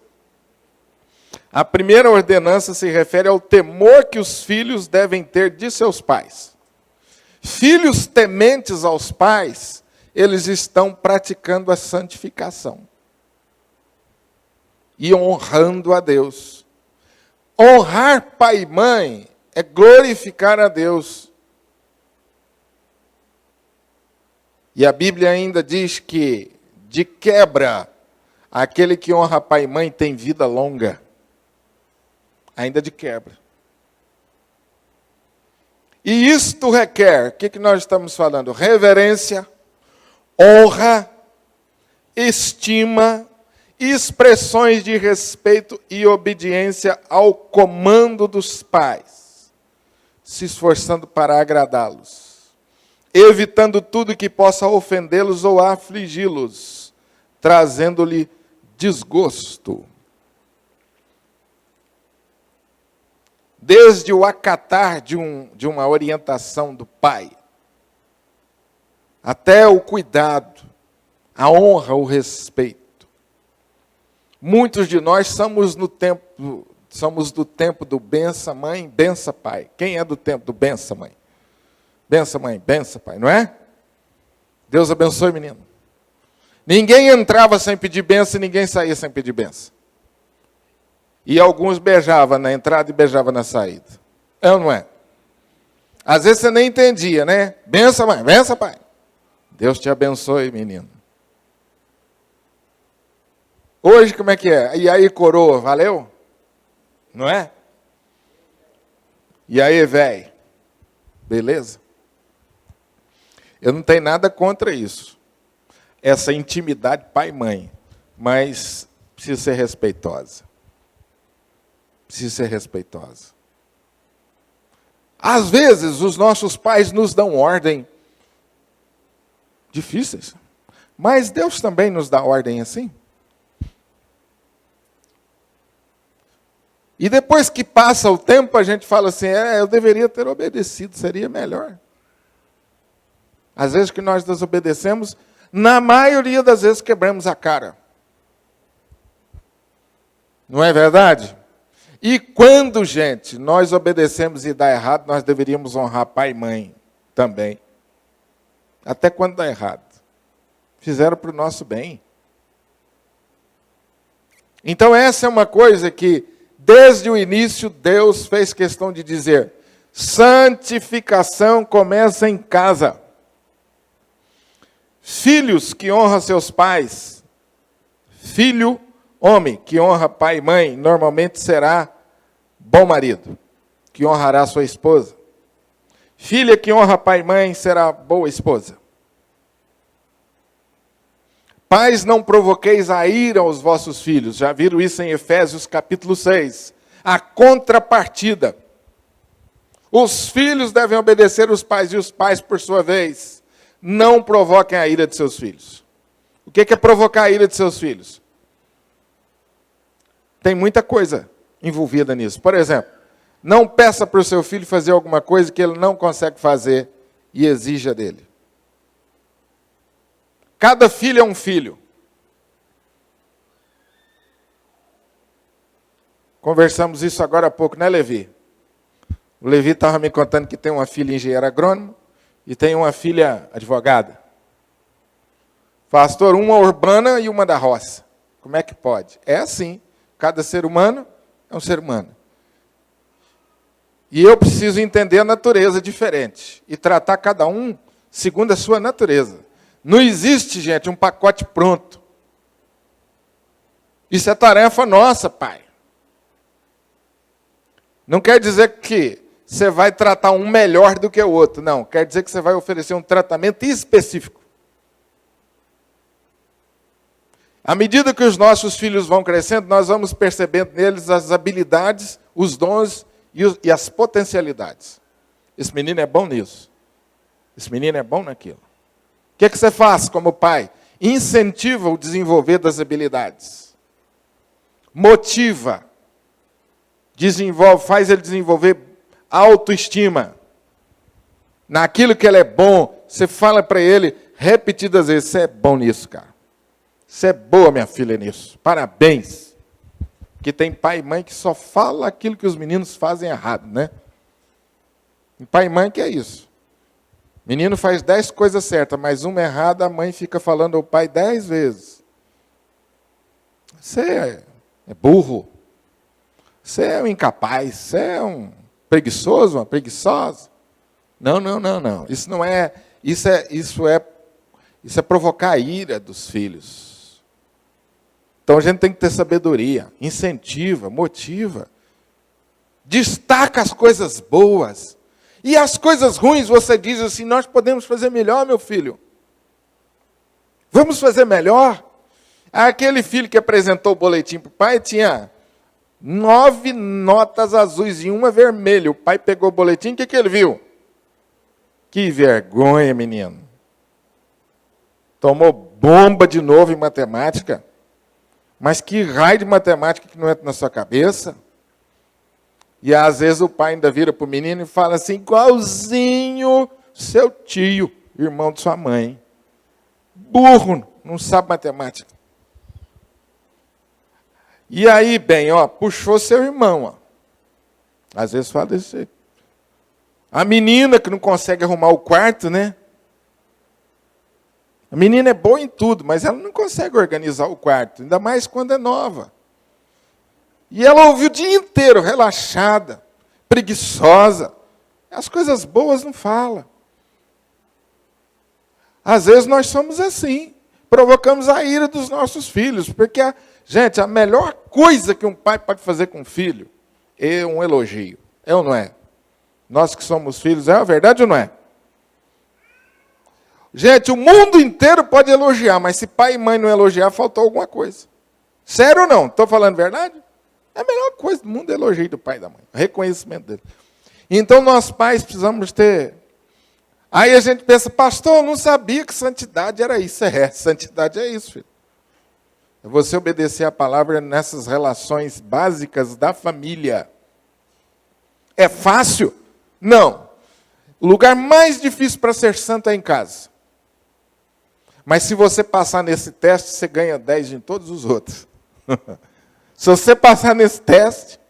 A primeira ordenança se refere ao temor que os filhos devem ter de seus pais. Filhos tementes aos pais, eles estão praticando a santificação. E honrando a Deus. Honrar pai e mãe é glorificar a Deus. E a Bíblia ainda diz que, de quebra, aquele que honra pai e mãe tem vida longa. Ainda de quebra. E isto requer, o que nós estamos falando? Reverência, honra, estima, expressões de respeito e obediência ao comando dos pais, se esforçando para agradá-los, evitando tudo que possa ofendê-los ou afligi-los, trazendo-lhe desgosto. Desde o acatar de uma orientação do pai, até o cuidado, a honra, o respeito. Muitos de nós somos do tempo do bença mãe, bença pai. Quem é do tempo do bença mãe? Bença mãe, bença pai, não é? Deus abençoe, menino. Ninguém entrava sem pedir benção e ninguém saía sem pedir benção. E alguns beijavam na entrada e beijavam na saída. É ou não é? Às vezes você nem entendia, né? Benção mãe, benção pai. Deus te abençoe, menino. Hoje, como é que é? E aí, coroa, valeu? Não é? E aí, velho? Beleza? Eu não tenho nada contra isso. Essa intimidade pai e mãe. Mas precisa ser respeitosa. Precisa ser respeitosa. Às vezes, os nossos pais nos dão ordem difíceis. Mas Deus também nos dá ordem assim. E depois que passa o tempo, a gente fala assim, eu deveria ter obedecido, seria melhor. Às vezes que nós desobedecemos, na maioria das vezes quebramos a cara. Não é verdade? E quando, gente, nós obedecemos e dá errado, nós deveríamos honrar pai e mãe também. Até quando dá errado. Fizeram para o nosso bem. Então essa é uma coisa que, desde o início, Deus fez questão de dizer, santificação começa em casa. Filhos que honram seus pais, filho, homem, que honra pai e mãe, normalmente será bom marido, que honrará sua esposa. Filha que honra pai e mãe será boa esposa. Pais, não provoqueis a ira aos vossos filhos. Já viram isso em Efésios capítulo 6. A contrapartida. Os filhos devem obedecer os pais e os pais, por sua vez, não provoquem a ira de seus filhos. O que é provocar a ira de seus filhos? Tem muita coisa envolvida nisso. Por exemplo, não peça para o seu filho fazer alguma coisa que ele não consegue fazer e exija dele. Cada filho é um filho. Conversamos isso agora há pouco, né, Levi? O Levi estava me contando que tem uma filha engenheira agrônoma e tem uma filha advogada. Pastor, uma urbana e uma da roça. Como é que pode? É assim. Cada ser humano é um ser humano. E eu preciso entender a natureza diferente e tratar cada um segundo a sua natureza. Não existe, gente, um pacote pronto. Isso é tarefa nossa, pai. Não quer dizer que você vai tratar um melhor do que o outro. Não, quer dizer que você vai oferecer um tratamento específico. À medida que os nossos filhos vão crescendo, nós vamos percebendo neles as habilidades, os dons e as potencialidades. Esse menino é bom nisso. Esse menino é bom naquilo. O que você faz como pai? Incentiva o desenvolver das habilidades. Motiva. Desenvolve, faz ele desenvolver autoestima. Naquilo que ele é bom, você fala para ele repetidas vezes, você é bom nisso, cara. Você é boa, minha filha, nisso. Parabéns. Porque tem pai e mãe que só fala aquilo que os meninos fazem errado, né? Tem pai e mãe que é isso. Menino faz 10 coisas certas, mas uma errada, a mãe fica falando ao pai 10 vezes. Você é burro. Você é um incapaz, você é um preguiçoso, uma preguiçosa. Não. Isso não é, isso é provocar a ira dos filhos. Então a gente tem que ter sabedoria, incentiva, motiva. Destaca as coisas boas. E as coisas ruins, você diz assim, nós podemos fazer melhor, meu filho. Vamos fazer melhor. Aquele filho que apresentou o boletim para o pai tinha 9 notas azuis e uma vermelha. O pai pegou o boletim, o que ele viu? Que vergonha, menino. Tomou bomba de novo em matemática. Mas que raio de matemática que não entra na sua cabeça? E às vezes o pai ainda vira para o menino e fala assim, igualzinho seu tio, irmão de sua mãe. Burro, não sabe matemática. E aí, bem, puxou seu irmão. Às vezes fala desse jeito. A menina que não consegue arrumar o quarto, né? A menina é boa em tudo, mas ela não consegue organizar o quarto, ainda mais quando é nova. E ela ouve o dia inteiro, relaxada, preguiçosa. As coisas boas não fala. Às vezes nós somos assim, provocamos a ira dos nossos filhos, porque, gente, a melhor coisa que um pai pode fazer com um filho é um elogio. É ou não é? Nós que somos filhos, é a verdade ou não é? Gente, o mundo inteiro pode elogiar, mas se pai e mãe não elogiar, faltou alguma coisa. Sério ou não? Estou falando verdade? É a melhor coisa do mundo é elogio do pai e da mãe, reconhecimento dele. Então, nós pais precisamos ter... Aí a gente pensa, pastor, eu não sabia que santidade era isso. Santidade é isso, filho. É você obedecer a palavra nessas relações básicas da família. É fácil? Não. O lugar mais difícil para ser santo é em casa. Mas se você passar nesse teste, você ganha 10 em todos os outros. Se você passar nesse teste,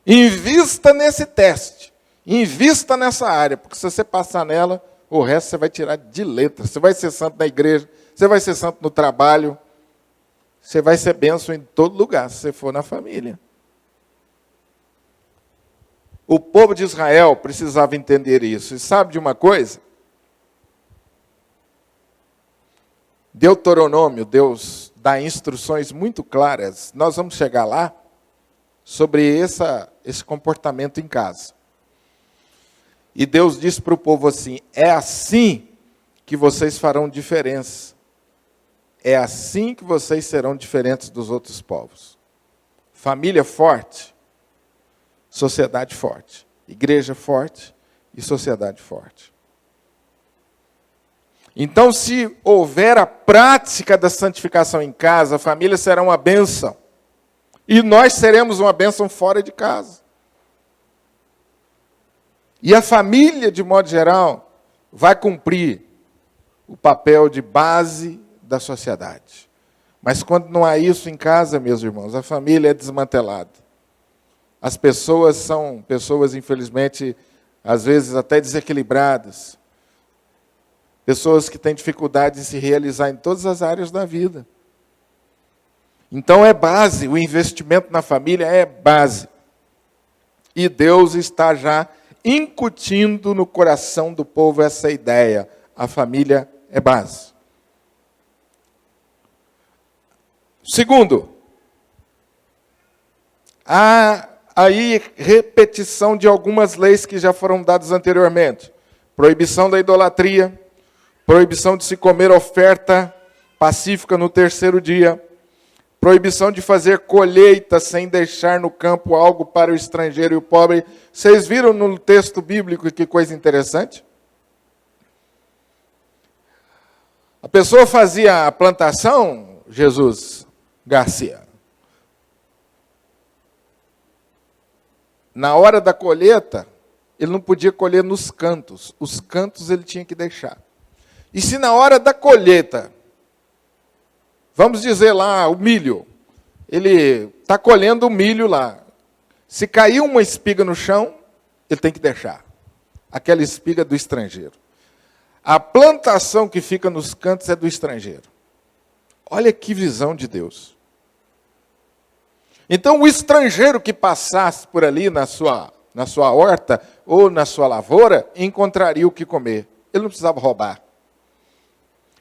invista nesse teste. Invista nessa área, porque se você passar nela, o resto você vai tirar de letra. Você vai ser santo na igreja, você vai ser santo no trabalho, você vai ser bênção em todo lugar, se você for na família. O povo de Israel precisava entender isso. E sabe de uma coisa? Deuteronômio, Deus dá instruções muito claras. Nós vamos chegar lá sobre esse comportamento em casa. E Deus disse para o povo assim, é assim que vocês farão diferença. É assim que vocês serão diferentes dos outros povos. Família forte, sociedade forte. Igreja forte e sociedade forte. Então, se houver a prática da santificação em casa, a família será uma bênção. E nós seremos uma bênção fora de casa. E a família, de modo geral, vai cumprir o papel de base da sociedade. Mas quando não há isso em casa, meus irmãos, a família é desmantelada. As pessoas são pessoas, infelizmente, às vezes até desequilibradas. Pessoas que têm dificuldade de se realizar em todas as áreas da vida. Então é base, o investimento na família é base. E Deus está já incutindo no coração do povo essa ideia. A família é base. Segundo, há aí repetição de algumas leis que já foram dadas anteriormente. Proibição da idolatria, proibição de se comer oferta pacífica no terceiro dia, proibição de fazer colheita sem deixar no campo algo para o estrangeiro e o pobre. Vocês viram no texto bíblico que coisa interessante? A pessoa fazia a plantação, Jesus Garcia. Na hora da colheita, ele não podia colher nos cantos. Os cantos ele tinha que deixar. E se na hora da colheita, vamos dizer lá, o milho, ele está colhendo o milho lá. Se cair uma espiga no chão, ele tem que deixar. Aquela espiga do estrangeiro. A plantação que fica nos cantos é do estrangeiro. Olha que visão de Deus. Então, o estrangeiro que passasse por ali na sua horta ou na sua lavoura, encontraria o que comer. Ele não precisava roubar.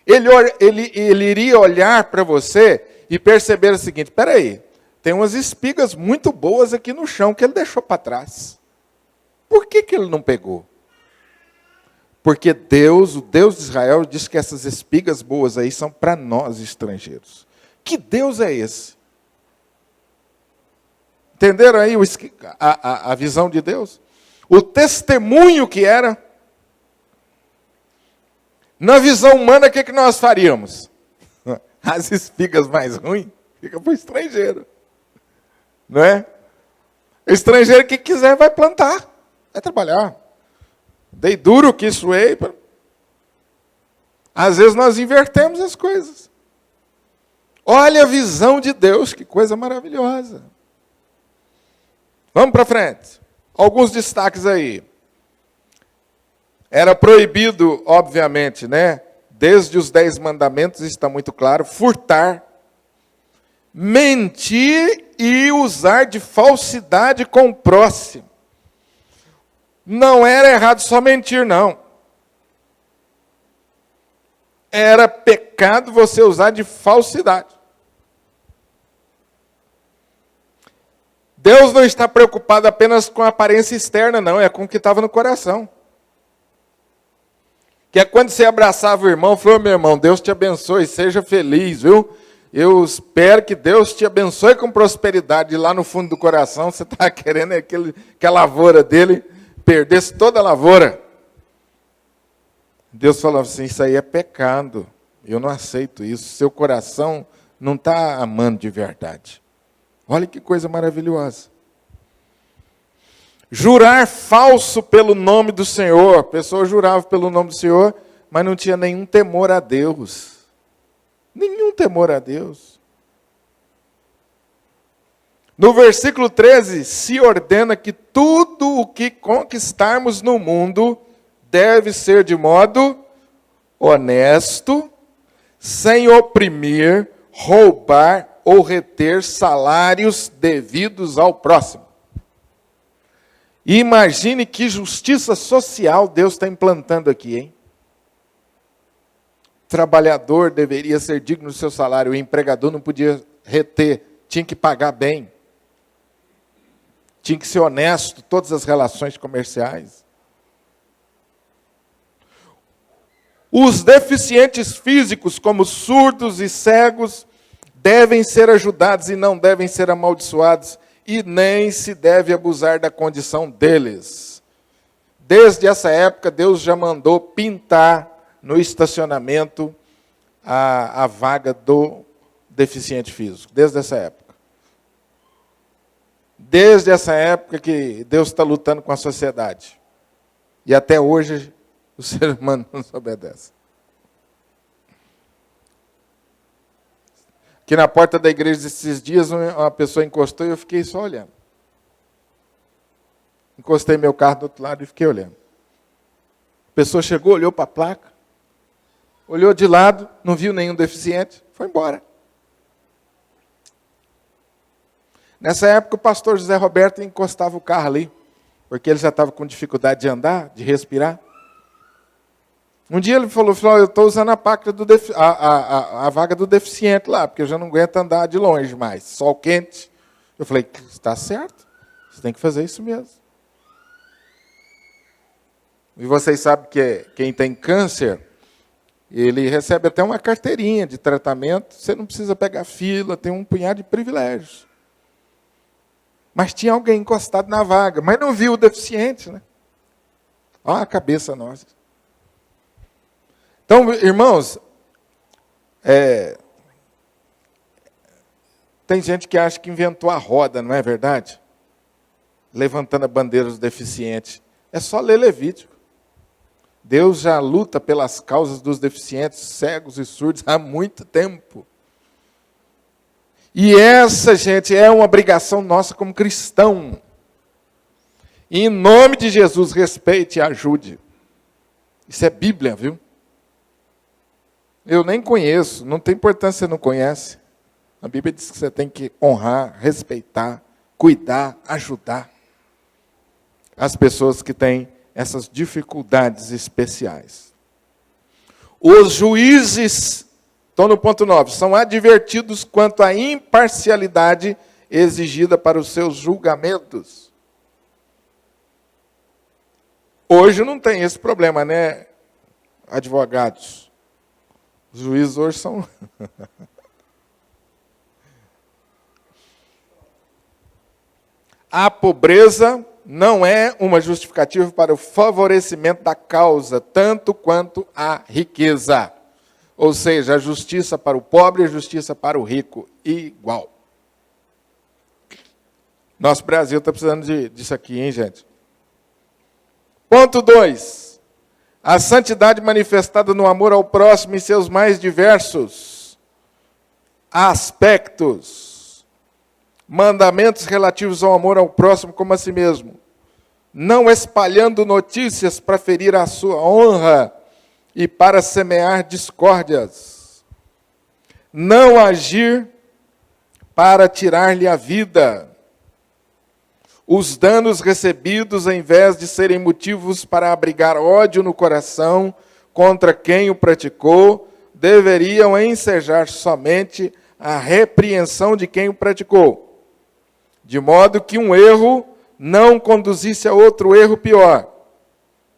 Ele iria olhar para você e perceber o seguinte: espera aí, tem umas espigas muito boas aqui no chão que ele deixou para trás. Por que ele não pegou? Porque Deus, o Deus de Israel, diz que essas espigas boas aí são para nós estrangeiros. Que Deus é esse? Entenderam aí a visão de Deus? O testemunho que era. Na visão humana, o que nós faríamos? As espigas mais ruins ficam para o estrangeiro. Não é? O estrangeiro que quiser vai plantar, vai trabalhar. Dei duro que suei. Às vezes nós invertemos as coisas. Olha a visão de Deus, que coisa maravilhosa. Vamos para frente. Alguns destaques aí. Era proibido, obviamente, né? Desde os 10 mandamentos, está muito claro, furtar, mentir e usar de falsidade com o próximo. Não era errado só mentir, não. Era pecado você usar de falsidade. Deus não está preocupado apenas com a aparência externa, não, é com o que estava no coração. Que é quando você abraçava o irmão, falou: meu irmão, Deus te abençoe, seja feliz, viu? Eu espero que Deus te abençoe com prosperidade. E lá no fundo do coração, você está querendo que a lavoura dele perdesse toda a lavoura. Deus falou assim: isso aí é pecado, eu não aceito isso. Seu coração não está amando de verdade. Olha que coisa maravilhosa. Jurar falso pelo nome do Senhor. A pessoa jurava pelo nome do Senhor, mas não tinha nenhum temor a Deus. Nenhum temor a Deus. No versículo 13, se ordena que tudo o que conquistarmos no mundo deve ser de modo honesto, sem oprimir, roubar ou reter salários devidos ao próximo. Imagine que justiça social Deus está implantando aqui, hein? O trabalhador deveria ser digno do seu salário, o empregador não podia reter, tinha que pagar bem. Tinha que ser honesto, todas as relações comerciais. Os deficientes físicos, como surdos e cegos, devem ser ajudados e não devem ser amaldiçoados, e nem se deve abusar da condição deles. Desde essa época, Deus já mandou pintar no estacionamento a vaga do deficiente físico. Desde essa época. Desde essa época que Deus está lutando com a sociedade. E até hoje, o ser humano não se obedece. Aqui na porta da igreja esses dias, uma pessoa encostou e eu fiquei só olhando. Encostei meu carro do outro lado e fiquei olhando. A pessoa chegou, olhou para a placa, olhou de lado, não viu nenhum deficiente, foi embora. Nessa época, o pastor José Roberto encostava o carro ali, porque ele já estava com dificuldade de andar, de respirar. Um dia ele falou: eu estou usando a vaga do deficiente lá, porque eu já não aguento andar de longe mais, sol quente. Eu falei: está certo, você tem que fazer isso mesmo. E vocês sabem que quem tem câncer, ele recebe até uma carteirinha de tratamento, você não precisa pegar fila, tem um punhado de privilégios. Mas tinha alguém encostado na vaga, mas não viu o deficiente, né? Olha a cabeça nossa. Então, irmãos, tem gente que acha que inventou a roda, não é verdade? Levantando a bandeira dos deficientes. É só ler Levítico. Deus já luta pelas causas dos deficientes, cegos e surdos há muito tempo. E essa, gente, é uma obrigação nossa como cristão. E, em nome de Jesus, respeite e ajude. Isso é Bíblia, viu? Eu nem conheço, não tem importância, você não conhece. A Bíblia diz que você tem que honrar, respeitar, cuidar, ajudar as pessoas que têm essas dificuldades especiais. Os juízes, estou no ponto 9, são advertidos quanto à imparcialidade exigida para os seus julgamentos. Hoje não tem esse problema, né, advogados? Os juízes hoje são... A pobreza não é uma justificativa para o favorecimento da causa, tanto quanto a riqueza. Ou seja, a justiça para o pobre e a justiça para o rico, igual. Nosso Brasil está precisando disso aqui, hein, gente? Ponto 2. A santidade manifestada no amor ao próximo em seus mais diversos aspectos. Mandamentos relativos ao amor ao próximo como a si mesmo. Não espalhando notícias para ferir a sua honra e para semear discórdias. Não agir para tirar-lhe a vida. Os danos recebidos, em vez de serem motivos para abrigar ódio no coração contra quem o praticou, deveriam ensejar somente a repreensão de quem o praticou, de modo que um erro não conduzisse a outro erro pior,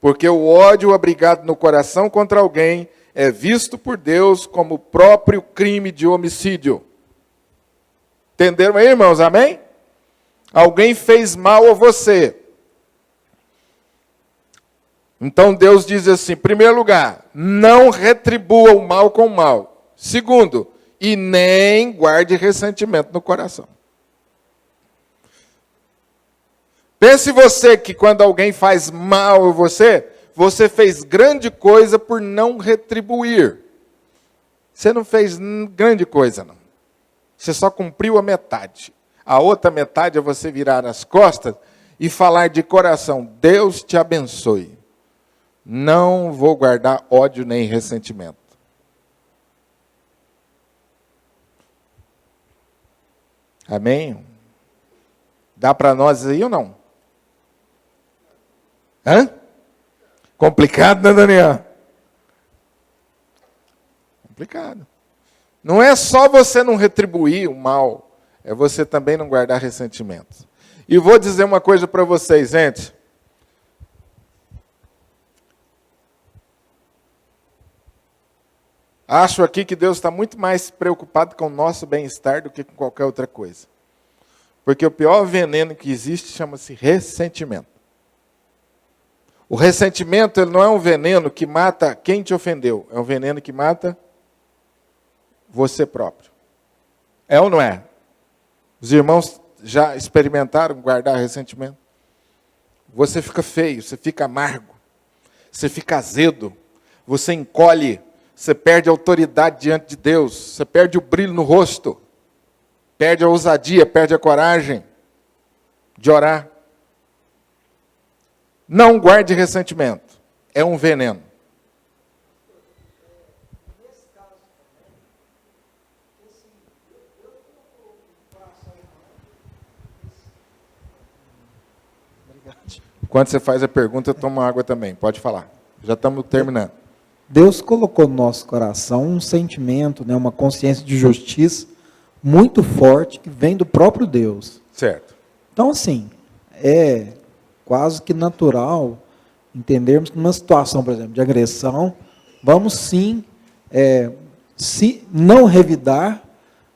porque o ódio abrigado no coração contra alguém é visto por Deus como o próprio crime de homicídio. Entenderam aí, irmãos? Amém? Alguém fez mal a você. Então Deus diz assim, em primeiro lugar, não retribua o mal com o mal. Segundo, e nem guarde ressentimento no coração. Pense você que quando alguém faz mal a você, você fez grande coisa por não retribuir. Você não fez grande coisa, não. Você só cumpriu a metade. A outra metade é você virar as costas e falar de coração, Deus te abençoe. Não vou guardar ódio nem ressentimento. Amém? Dá para nós aí ou não? Hã? Complicado, né, Daniel? Complicado. Não é só você não retribuir o mal, é você também não guardar ressentimento. E vou dizer uma coisa para vocês, gente. Acho aqui que Deus está muito mais preocupado com o nosso bem-estar do que com qualquer outra coisa. Porque o pior veneno que existe chama-se ressentimento. O ressentimento ele não é um veneno que mata quem te ofendeu, é um veneno que mata você próprio. É ou não é? Os irmãos já experimentaram guardar ressentimento? Você fica feio, você fica amargo, você fica azedo, você encolhe, você perde a autoridade diante de Deus, você perde o brilho no rosto, perde a ousadia, perde a coragem de orar. Não guarde ressentimento, é um veneno. Quando você faz a pergunta, eu tomo água também. Pode falar. Já estamos terminando. Deus colocou no nosso coração um sentimento, né, uma consciência de justiça muito forte que vem do próprio Deus. Certo. Então, assim, é quase que natural entendermos que numa situação, por exemplo, de agressão, vamos sim, se não revidar,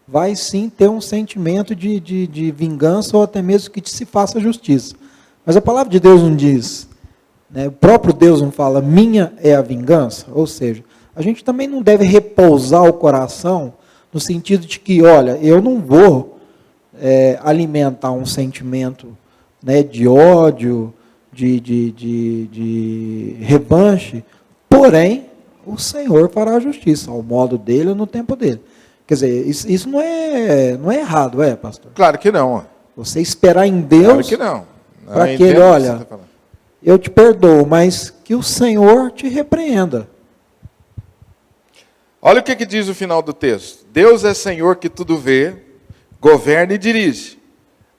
vai sim ter um sentimento de vingança ou até mesmo que se faça justiça. Mas a palavra de Deus não diz, né, o próprio Deus não fala, minha é a vingança, ou seja, a gente também não deve repousar o coração no sentido de que, olha, eu não vou alimentar um sentimento, né, de ódio, de revanche, porém, o Senhor fará a justiça, ao modo dele ou no tempo dele. Quer dizer, isso não é errado, pastor? Claro que não. Você esperar em Deus... Claro que não. Para que ele, olha, eu te perdoo, mas que o Senhor te repreenda. Olha o que diz o final do texto. Deus é Senhor que tudo vê, governa e dirige.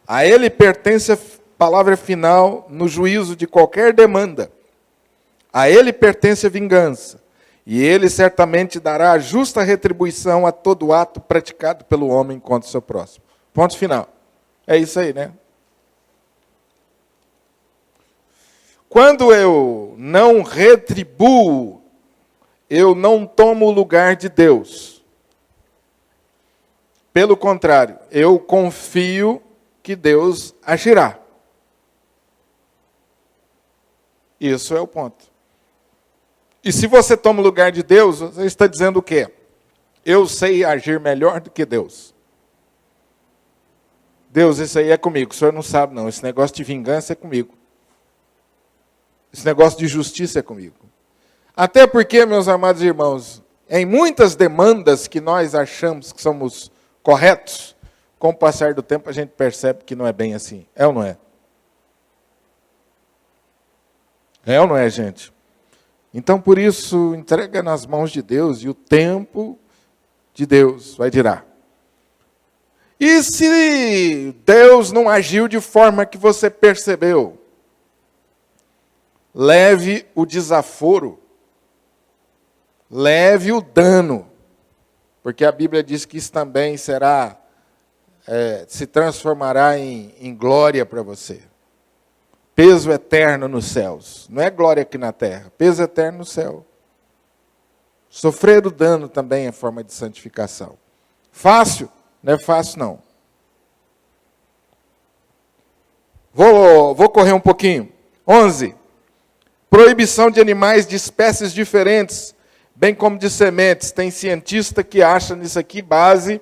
A Ele pertence a palavra final no juízo de qualquer demanda. A Ele pertence a vingança. E Ele certamente dará a justa retribuição a todo ato praticado pelo homem contra o seu próximo. Ponto final. É isso aí, né? Quando eu não retribuo, eu não tomo o lugar de Deus. Pelo contrário, eu confio que Deus agirá. Isso é o ponto. E se você toma o lugar de Deus, você está dizendo o quê? Eu sei agir melhor do que Deus. Deus, isso aí é comigo. O senhor não sabe, não. Esse negócio de vingança é comigo. Esse negócio de justiça é comigo. Até porque, meus amados irmãos, em muitas demandas que nós achamos que somos corretos, com o passar do tempo a gente percebe que não é bem assim. É ou não é? É ou não é, gente? Então, por isso, entrega nas mãos de Deus e o tempo de Deus vai dirá. E se Deus não agiu de forma que você percebeu? Leve o desaforo. Leve o dano. Porque a Bíblia diz que isso também será, se transformará em glória para você. Peso eterno nos céus. Não é glória aqui na terra. Peso eterno no céu. Sofrer o dano também é forma de santificação. Fácil? Não é fácil, não. Vou correr um pouquinho. 11. Proibição de animais de espécies diferentes, bem como de sementes. Tem cientista que acha nisso aqui base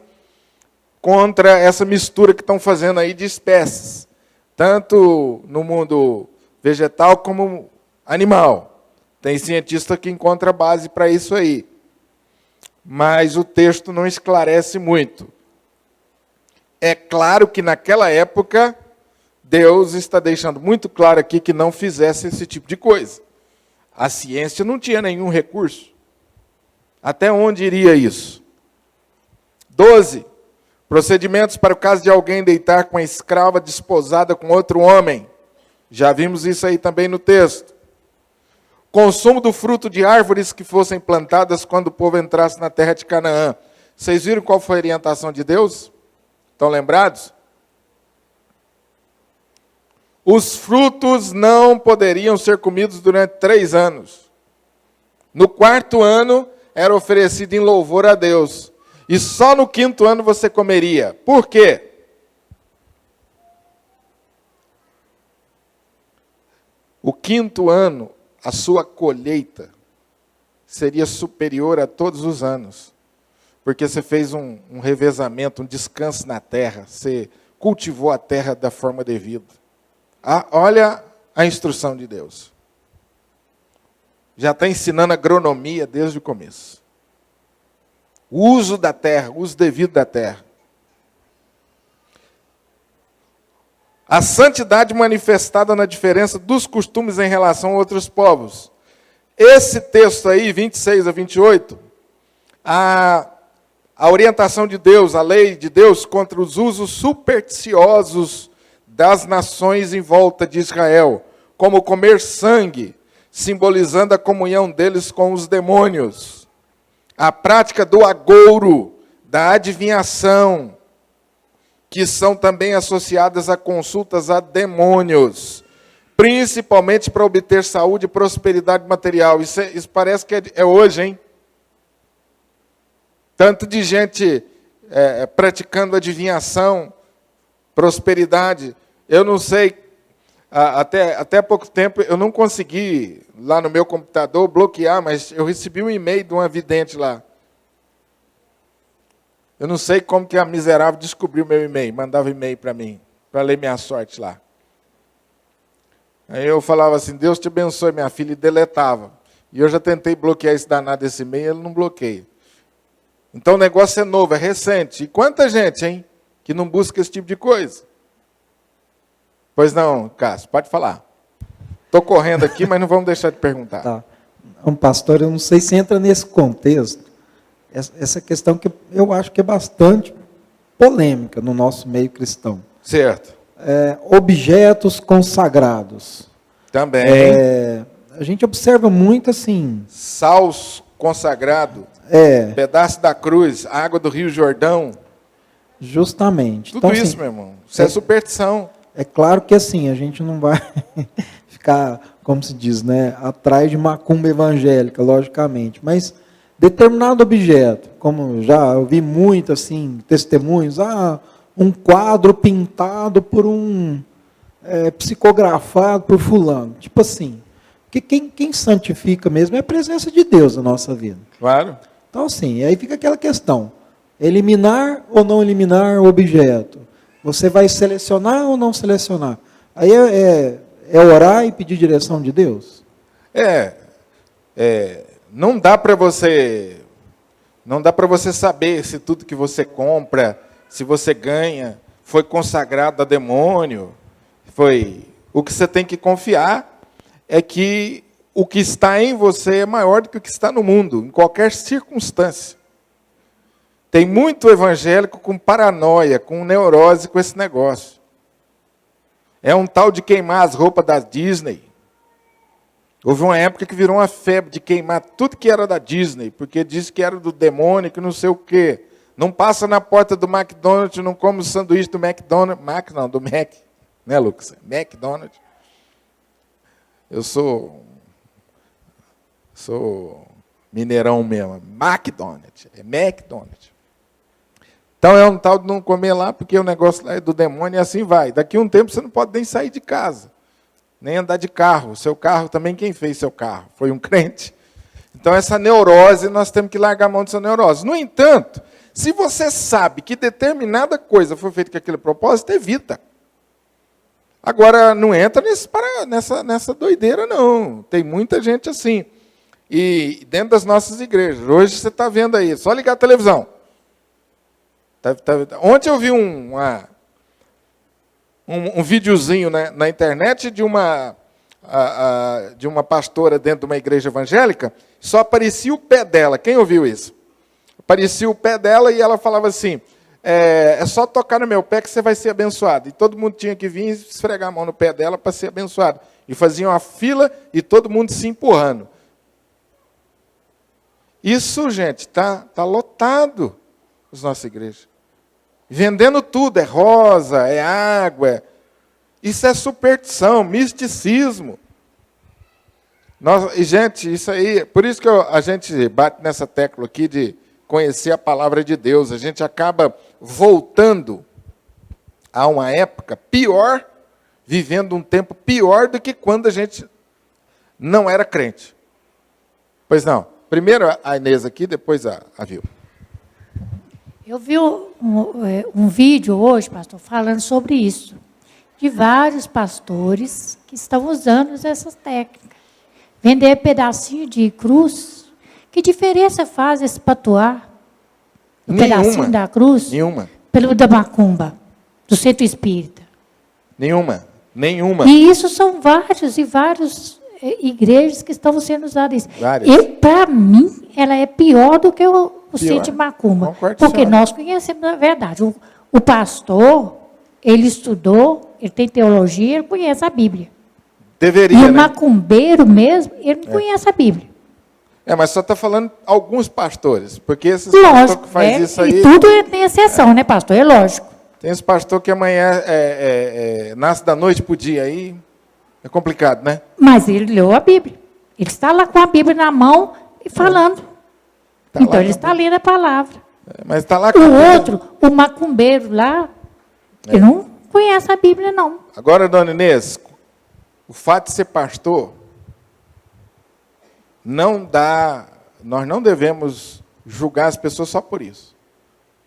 contra essa mistura que estão fazendo aí de espécies. Tanto no mundo vegetal como animal. Tem cientista que encontra base para isso aí. Mas o texto não esclarece muito. É claro que naquela época, Deus está deixando muito claro aqui que não fizesse esse tipo de coisa. A ciência não tinha nenhum recurso. Até onde iria isso? 12. Procedimentos para o caso de alguém deitar com a escrava desposada com outro homem. Já vimos isso aí também no texto. Consumo do fruto de árvores que fossem plantadas quando o povo entrasse na terra de Canaã. Vocês viram qual foi a orientação de Deus? Estão lembrados? Os frutos não poderiam ser comidos durante 3 anos. No 4º ano, era oferecido em louvor a Deus. E só no 5º ano você comeria. Por quê? O 5º ano, a sua colheita seria superior a todos os anos. Porque você fez um revezamento, um descanso na terra. Você cultivou a terra da forma devida. Olha a instrução de Deus. Já está ensinando agronomia desde o começo. O uso da terra, o uso devido da terra. A santidade manifestada na diferença dos costumes em relação a outros povos. Esse texto aí, 26 a 28, a orientação de Deus, a lei de Deus contra os usos supersticiosos das nações em volta de Israel, como comer sangue, simbolizando a comunhão deles com os demônios. A prática do agouro, da adivinhação, que são também associadas a consultas a demônios, principalmente para obter saúde e prosperidade material. Isso parece que é hoje, hein? Tanto de gente praticando adivinhação, prosperidade. Eu não sei, até pouco tempo eu não consegui, lá no meu computador, bloquear, mas eu recebi um e-mail de uma vidente lá. Eu não sei como que a miserável descobriu o meu e-mail, mandava e-mail para mim, para ler minha sorte lá. Aí eu falava assim, Deus te abençoe, minha filha, e deletava. E eu já tentei bloquear esse danado desse e-mail, ele não bloqueia. Então o negócio é novo, é recente. E quanta gente, hein, que não busca esse tipo de coisa? Pois não, Cássio, pode falar. Estou correndo aqui, mas não vamos deixar de perguntar. Tá. Pastor, eu não sei se entra nesse contexto. essa questão que eu acho que é bastante polêmica no nosso meio cristão. Certo. Objetos consagrados. Também. A gente observa muito assim. Sal consagrado, pedaço da cruz, água do Rio Jordão. Justamente. Tudo então, isso, assim, meu irmão. Isso é superstição. É claro que assim, a gente não vai ficar, como se diz, né, atrás de macumba evangélica, logicamente, mas determinado objeto, como já ouvi muito assim, testemunhos, um quadro pintado por psicografado por fulano, tipo assim, que quem santifica mesmo é a presença de Deus na nossa vida. Claro. Então assim, aí fica aquela questão, eliminar ou não eliminar o objeto? Você vai selecionar ou não selecionar? Aí é orar e pedir direção de Deus? Não dá para você saber se tudo que você compra, se você ganha, foi consagrado a demônio. O que você tem que confiar é que o que está em você é maior do que o que está no mundo, em qualquer circunstância. Tem muito evangélico com paranoia, com neurose com esse negócio. É um tal de queimar as roupas da Disney. Houve uma época que virou uma febre de queimar tudo que era da Disney, porque disse que era do demônio, que não sei o quê. Não passa na porta do McDonald's, não come o sanduíche do McDonald's. Do Mac. Né, Lucas? McDonald's. Eu sou mineirão mesmo. McDonald's. É McDonald's. Então é um tal de não comer lá, porque o negócio lá é do demônio e assim vai. Daqui a um tempo você não pode nem sair de casa, nem andar de carro. O seu carro também, quem fez seu carro? Foi um crente. Então essa neurose, nós temos que largar a mão dessa neurose. No entanto, se você sabe que determinada coisa foi feita com aquele propósito, evita. Agora, não entra nessa doideira, não. Tem muita gente assim. E dentro das nossas igrejas, hoje você está vendo aí, só ligar a televisão. Ontem eu vi um videozinho, né, na internet de uma pastora dentro de uma igreja evangélica, só aparecia o pé dela. Quem ouviu isso? Aparecia o pé dela e ela falava assim, é só tocar no meu pé que você vai ser abençoado. E todo mundo tinha que vir e esfregar a mão no pé dela para ser abençoado. E faziam uma fila e todo mundo se empurrando. Isso, gente, tá lotado as nossas igrejas. Vendendo tudo, é rosa, é água. Isso é superstição, misticismo. E, gente, isso aí, por isso que a gente bate nessa tecla aqui de conhecer a palavra de Deus. A gente acaba voltando a uma época pior, vivendo um tempo pior do que quando a gente não era crente. Pois não. Primeiro a Inês aqui, depois a Vil. Eu vi um vídeo hoje, pastor, falando sobre isso, de vários pastores que estão usando essas técnicas. Vender pedacinho de cruz. Que diferença faz esse patuar? Um pedacinho da cruz? Nenhuma. Pelo da macumba, do centro espírita. Nenhuma. E isso são várias igrejas que estão sendo usadas. Para mim, ela é pior do que o centro de macumba. Porque nós conhecemos a verdade. O pastor, ele estudou, ele tem teologia, ele conhece a Bíblia. Deveria, e o macumbeiro mesmo, ele não conhece a Bíblia. Mas só está falando alguns pastores, porque esses pastores que fazem isso aí... E tudo tem exceção, né, pastor? É lógico. Tem esse pastor que amanhã nasce da noite para o dia, aí é complicado, né? Mas ele leu a Bíblia. Ele está lá com a Bíblia na mão e falando. Então, ele está lendo a palavra. Mas está lá... O macumbeiro lá, ele não conhece a Bíblia, não. Agora, dona Inês, o fato de ser pastor... nós não devemos julgar as pessoas só por isso.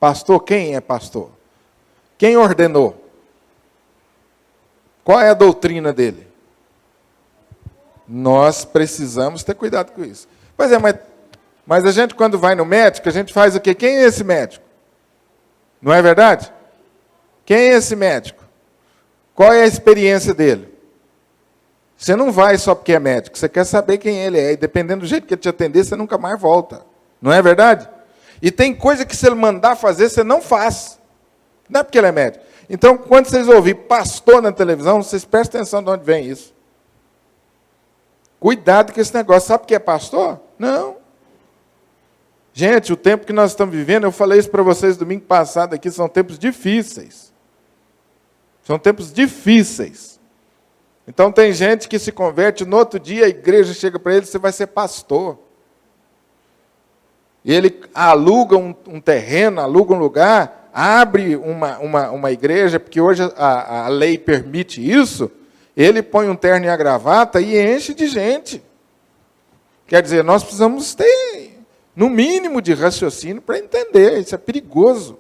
Pastor, quem é pastor? Quem ordenou? Qual é a doutrina dele? Nós precisamos ter cuidado com isso. Pois é, mas a gente quando vai no médico, a gente faz o quê? Quem é esse médico? Não é verdade? Quem é esse médico? Qual é a experiência dele? Você não vai só porque é médico, você quer saber quem ele é, e dependendo do jeito que ele te atender, você nunca mais volta. Não é verdade? E tem coisa que se ele mandar fazer, você não faz. Não é porque ele é médico. Então, quando vocês ouvirem pastor na televisão, vocês prestem atenção de onde vem isso. Cuidado com esse negócio. Sabe o que é pastor? Não. Gente, o tempo que nós estamos vivendo, eu falei isso para vocês domingo passado aqui, são tempos difíceis. São tempos difíceis. Então tem gente que se converte, no outro dia a igreja chega para ele, você vai ser pastor. E ele aluga um terreno, aluga um lugar, abre uma igreja, porque hoje a lei permite isso, ele põe um terno e a gravata e enche de gente. Quer dizer, nós precisamos ter, no mínimo, de raciocínio para entender. Isso é perigoso.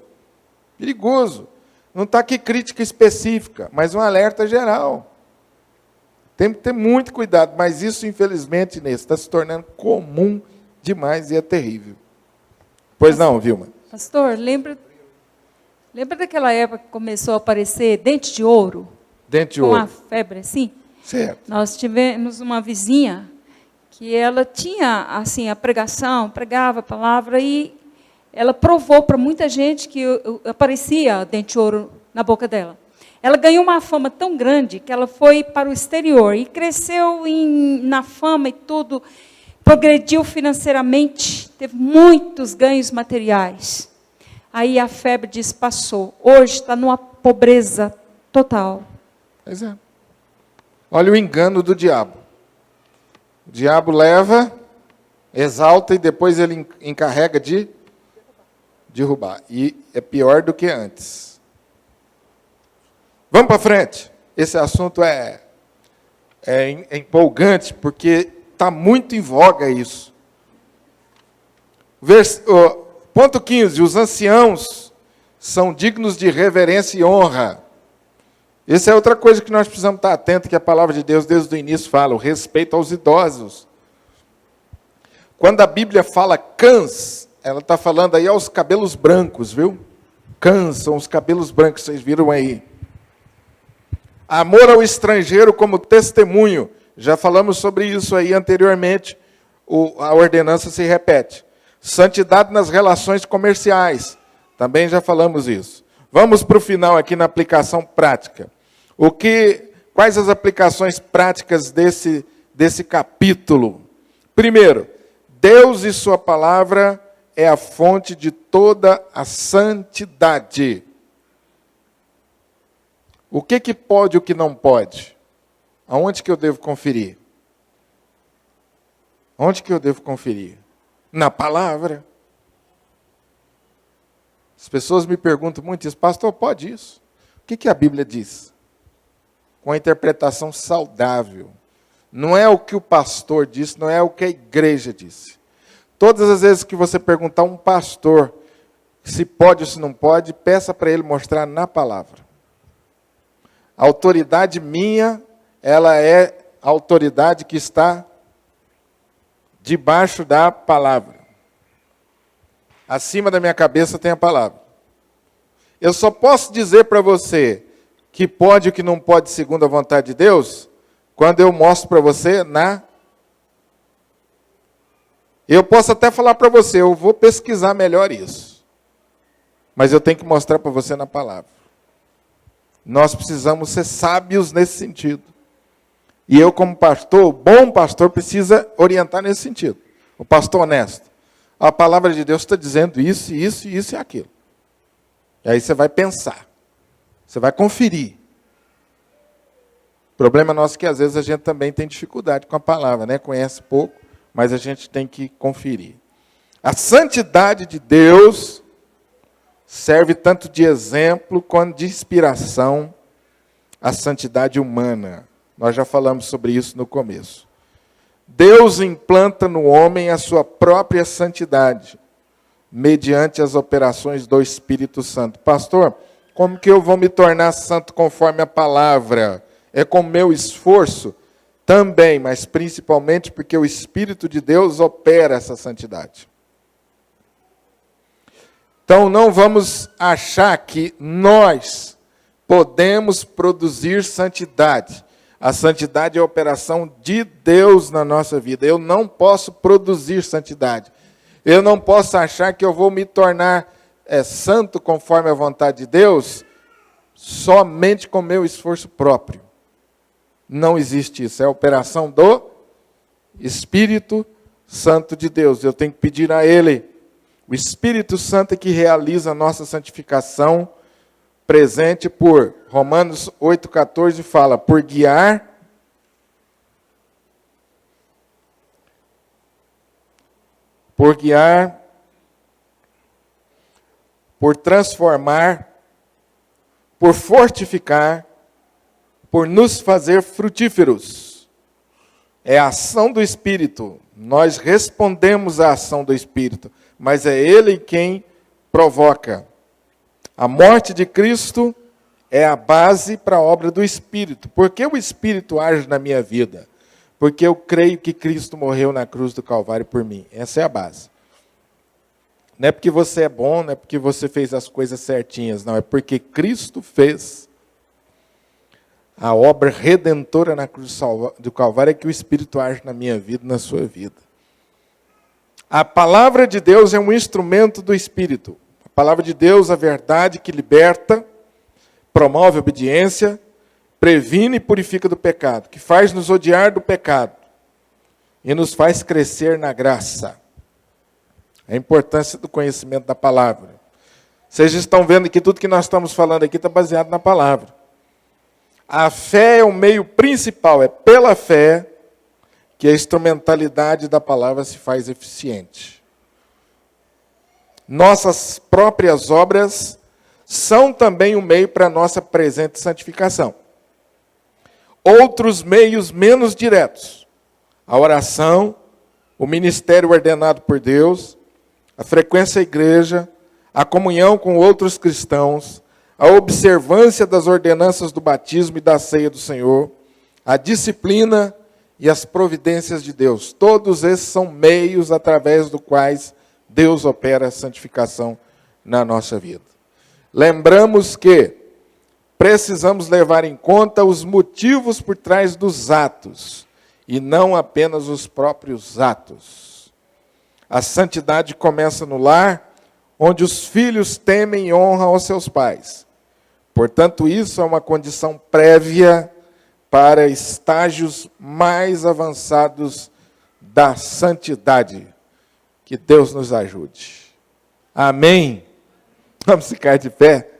Perigoso. Não está aqui crítica específica, mas um alerta geral. Tem que ter muito cuidado, mas isso, infelizmente, está se tornando comum demais e é terrível. Pois não, Vilma? Pastor, lembra daquela época que começou a aparecer dente de ouro? Dente de com ouro. a febre, assim? Certo. Nós tivemos uma vizinha que ela tinha, assim, a pregação, pregava a palavra e ela provou para muita gente que aparecia dente de ouro na boca dela. Ela ganhou uma fama tão grande que ela foi para o exterior e cresceu na fama e tudo, progrediu financeiramente, teve muitos ganhos materiais. Aí a febre passou. Hoje está numa pobreza total. Pois é. Olha o engano do diabo. O diabo leva, exalta e depois ele encarrega de derrubar. E é pior do que antes. Vamos para frente. Esse assunto é empolgante, porque está muito em voga isso. Ponto 15. Os anciãos são dignos de reverência e honra. Essa é outra coisa que nós precisamos estar atentos, que a palavra de Deus, desde o início, fala, o respeito aos idosos. Quando a Bíblia fala cãs, ela está falando aí aos cabelos brancos, viu? Cãs são os cabelos brancos, vocês viram aí. Amor ao estrangeiro como testemunho. Já falamos sobre isso aí anteriormente, a ordenança se repete. Santidade nas relações comerciais. Também já falamos isso. Vamos para o final aqui na aplicação prática. Quais as aplicações práticas desse capítulo? Primeiro, Deus e sua palavra é a fonte de toda a santidade. O que pode e o que não pode? Aonde que eu devo conferir? Onde que eu devo conferir? Na palavra. As pessoas me perguntam muito isso, pastor, pode isso? O que a Bíblia diz? Com a interpretação saudável. Não é o que o pastor disse, não é o que a igreja disse. Todas as vezes que você perguntar a um pastor se pode ou se não pode, peça para ele mostrar na palavra. A autoridade minha, ela é a autoridade que está debaixo da palavra. Acima da minha cabeça tem a palavra. Eu só posso dizer para você que pode e que não pode segundo a vontade de Deus, quando eu mostro para você Eu posso até falar para você, eu vou pesquisar melhor isso. Mas eu tenho que mostrar para você na palavra. Nós precisamos ser sábios nesse sentido. E eu, como pastor, o bom pastor, precisa orientar nesse sentido. O pastor honesto. A palavra de Deus está dizendo isso, isso, isso e aquilo. E aí você vai pensar. Você vai conferir. O problema nosso é que às vezes a gente também tem dificuldade com a palavra, né? Conhece pouco, mas a gente tem que conferir. A santidade de Deus serve tanto de exemplo quanto de inspiração à santidade humana. Nós já falamos sobre isso no começo. Deus implanta no homem a sua própria santidade, mediante as operações do Espírito Santo. Pastor, como que eu vou me tornar santo conforme a palavra? É com meu esforço? Também, mas principalmente porque o Espírito de Deus opera essa santidade. Então não vamos achar que nós podemos produzir santidade. A santidade é a operação de Deus na nossa vida. Eu não posso produzir santidade. Eu não posso achar que eu vou me tornar santo conforme a vontade de Deus somente com meu esforço próprio. Não existe isso. É a operação do Espírito Santo de Deus. Eu tenho que pedir a Ele. O Espírito Santo é que realiza a nossa santificação, presente por Romanos 8,14 fala, por guiar, por transformar, por fortificar, por nos fazer frutíferos. É a ação do Espírito. Nós respondemos à ação do Espírito, mas é Ele quem provoca. A morte de Cristo é a base para a obra do Espírito. Por que o Espírito age na minha vida? Porque eu creio que Cristo morreu na cruz do Calvário por mim. Essa é a base. Não é porque você é bom, não é porque você fez as coisas certinhas, não. É porque Cristo fez a obra redentora na cruz do Calvário, é que o Espírito age na minha vida, na sua vida. A palavra de Deus é um instrumento do Espírito. A palavra de Deus, a verdade que liberta, promove a obediência, previne e purifica do pecado, que faz nos odiar do pecado e nos faz crescer na graça. A importância do conhecimento da palavra. Vocês estão vendo que tudo que nós estamos falando aqui está baseado na palavra. A fé é o meio principal, é pela fé que a instrumentalidade da palavra se faz eficiente. Nossas próprias obras são também um meio para a nossa presente santificação. Outros meios menos diretos, a oração, o ministério ordenado por Deus, a frequência à igreja, a comunhão com outros cristãos, a observância das ordenanças do batismo e da ceia do Senhor, a disciplina e as providências de Deus. Todos esses são meios através dos quais Deus opera a santificação na nossa vida. Lembramos que precisamos levar em conta os motivos por trás dos atos, e não apenas os próprios atos. A santidade começa no lar, onde os filhos temem e honram aos seus pais. Portanto, isso é uma condição prévia para estágios mais avançados da santidade. Que Deus nos ajude. Amém? Vamos ficar de pé?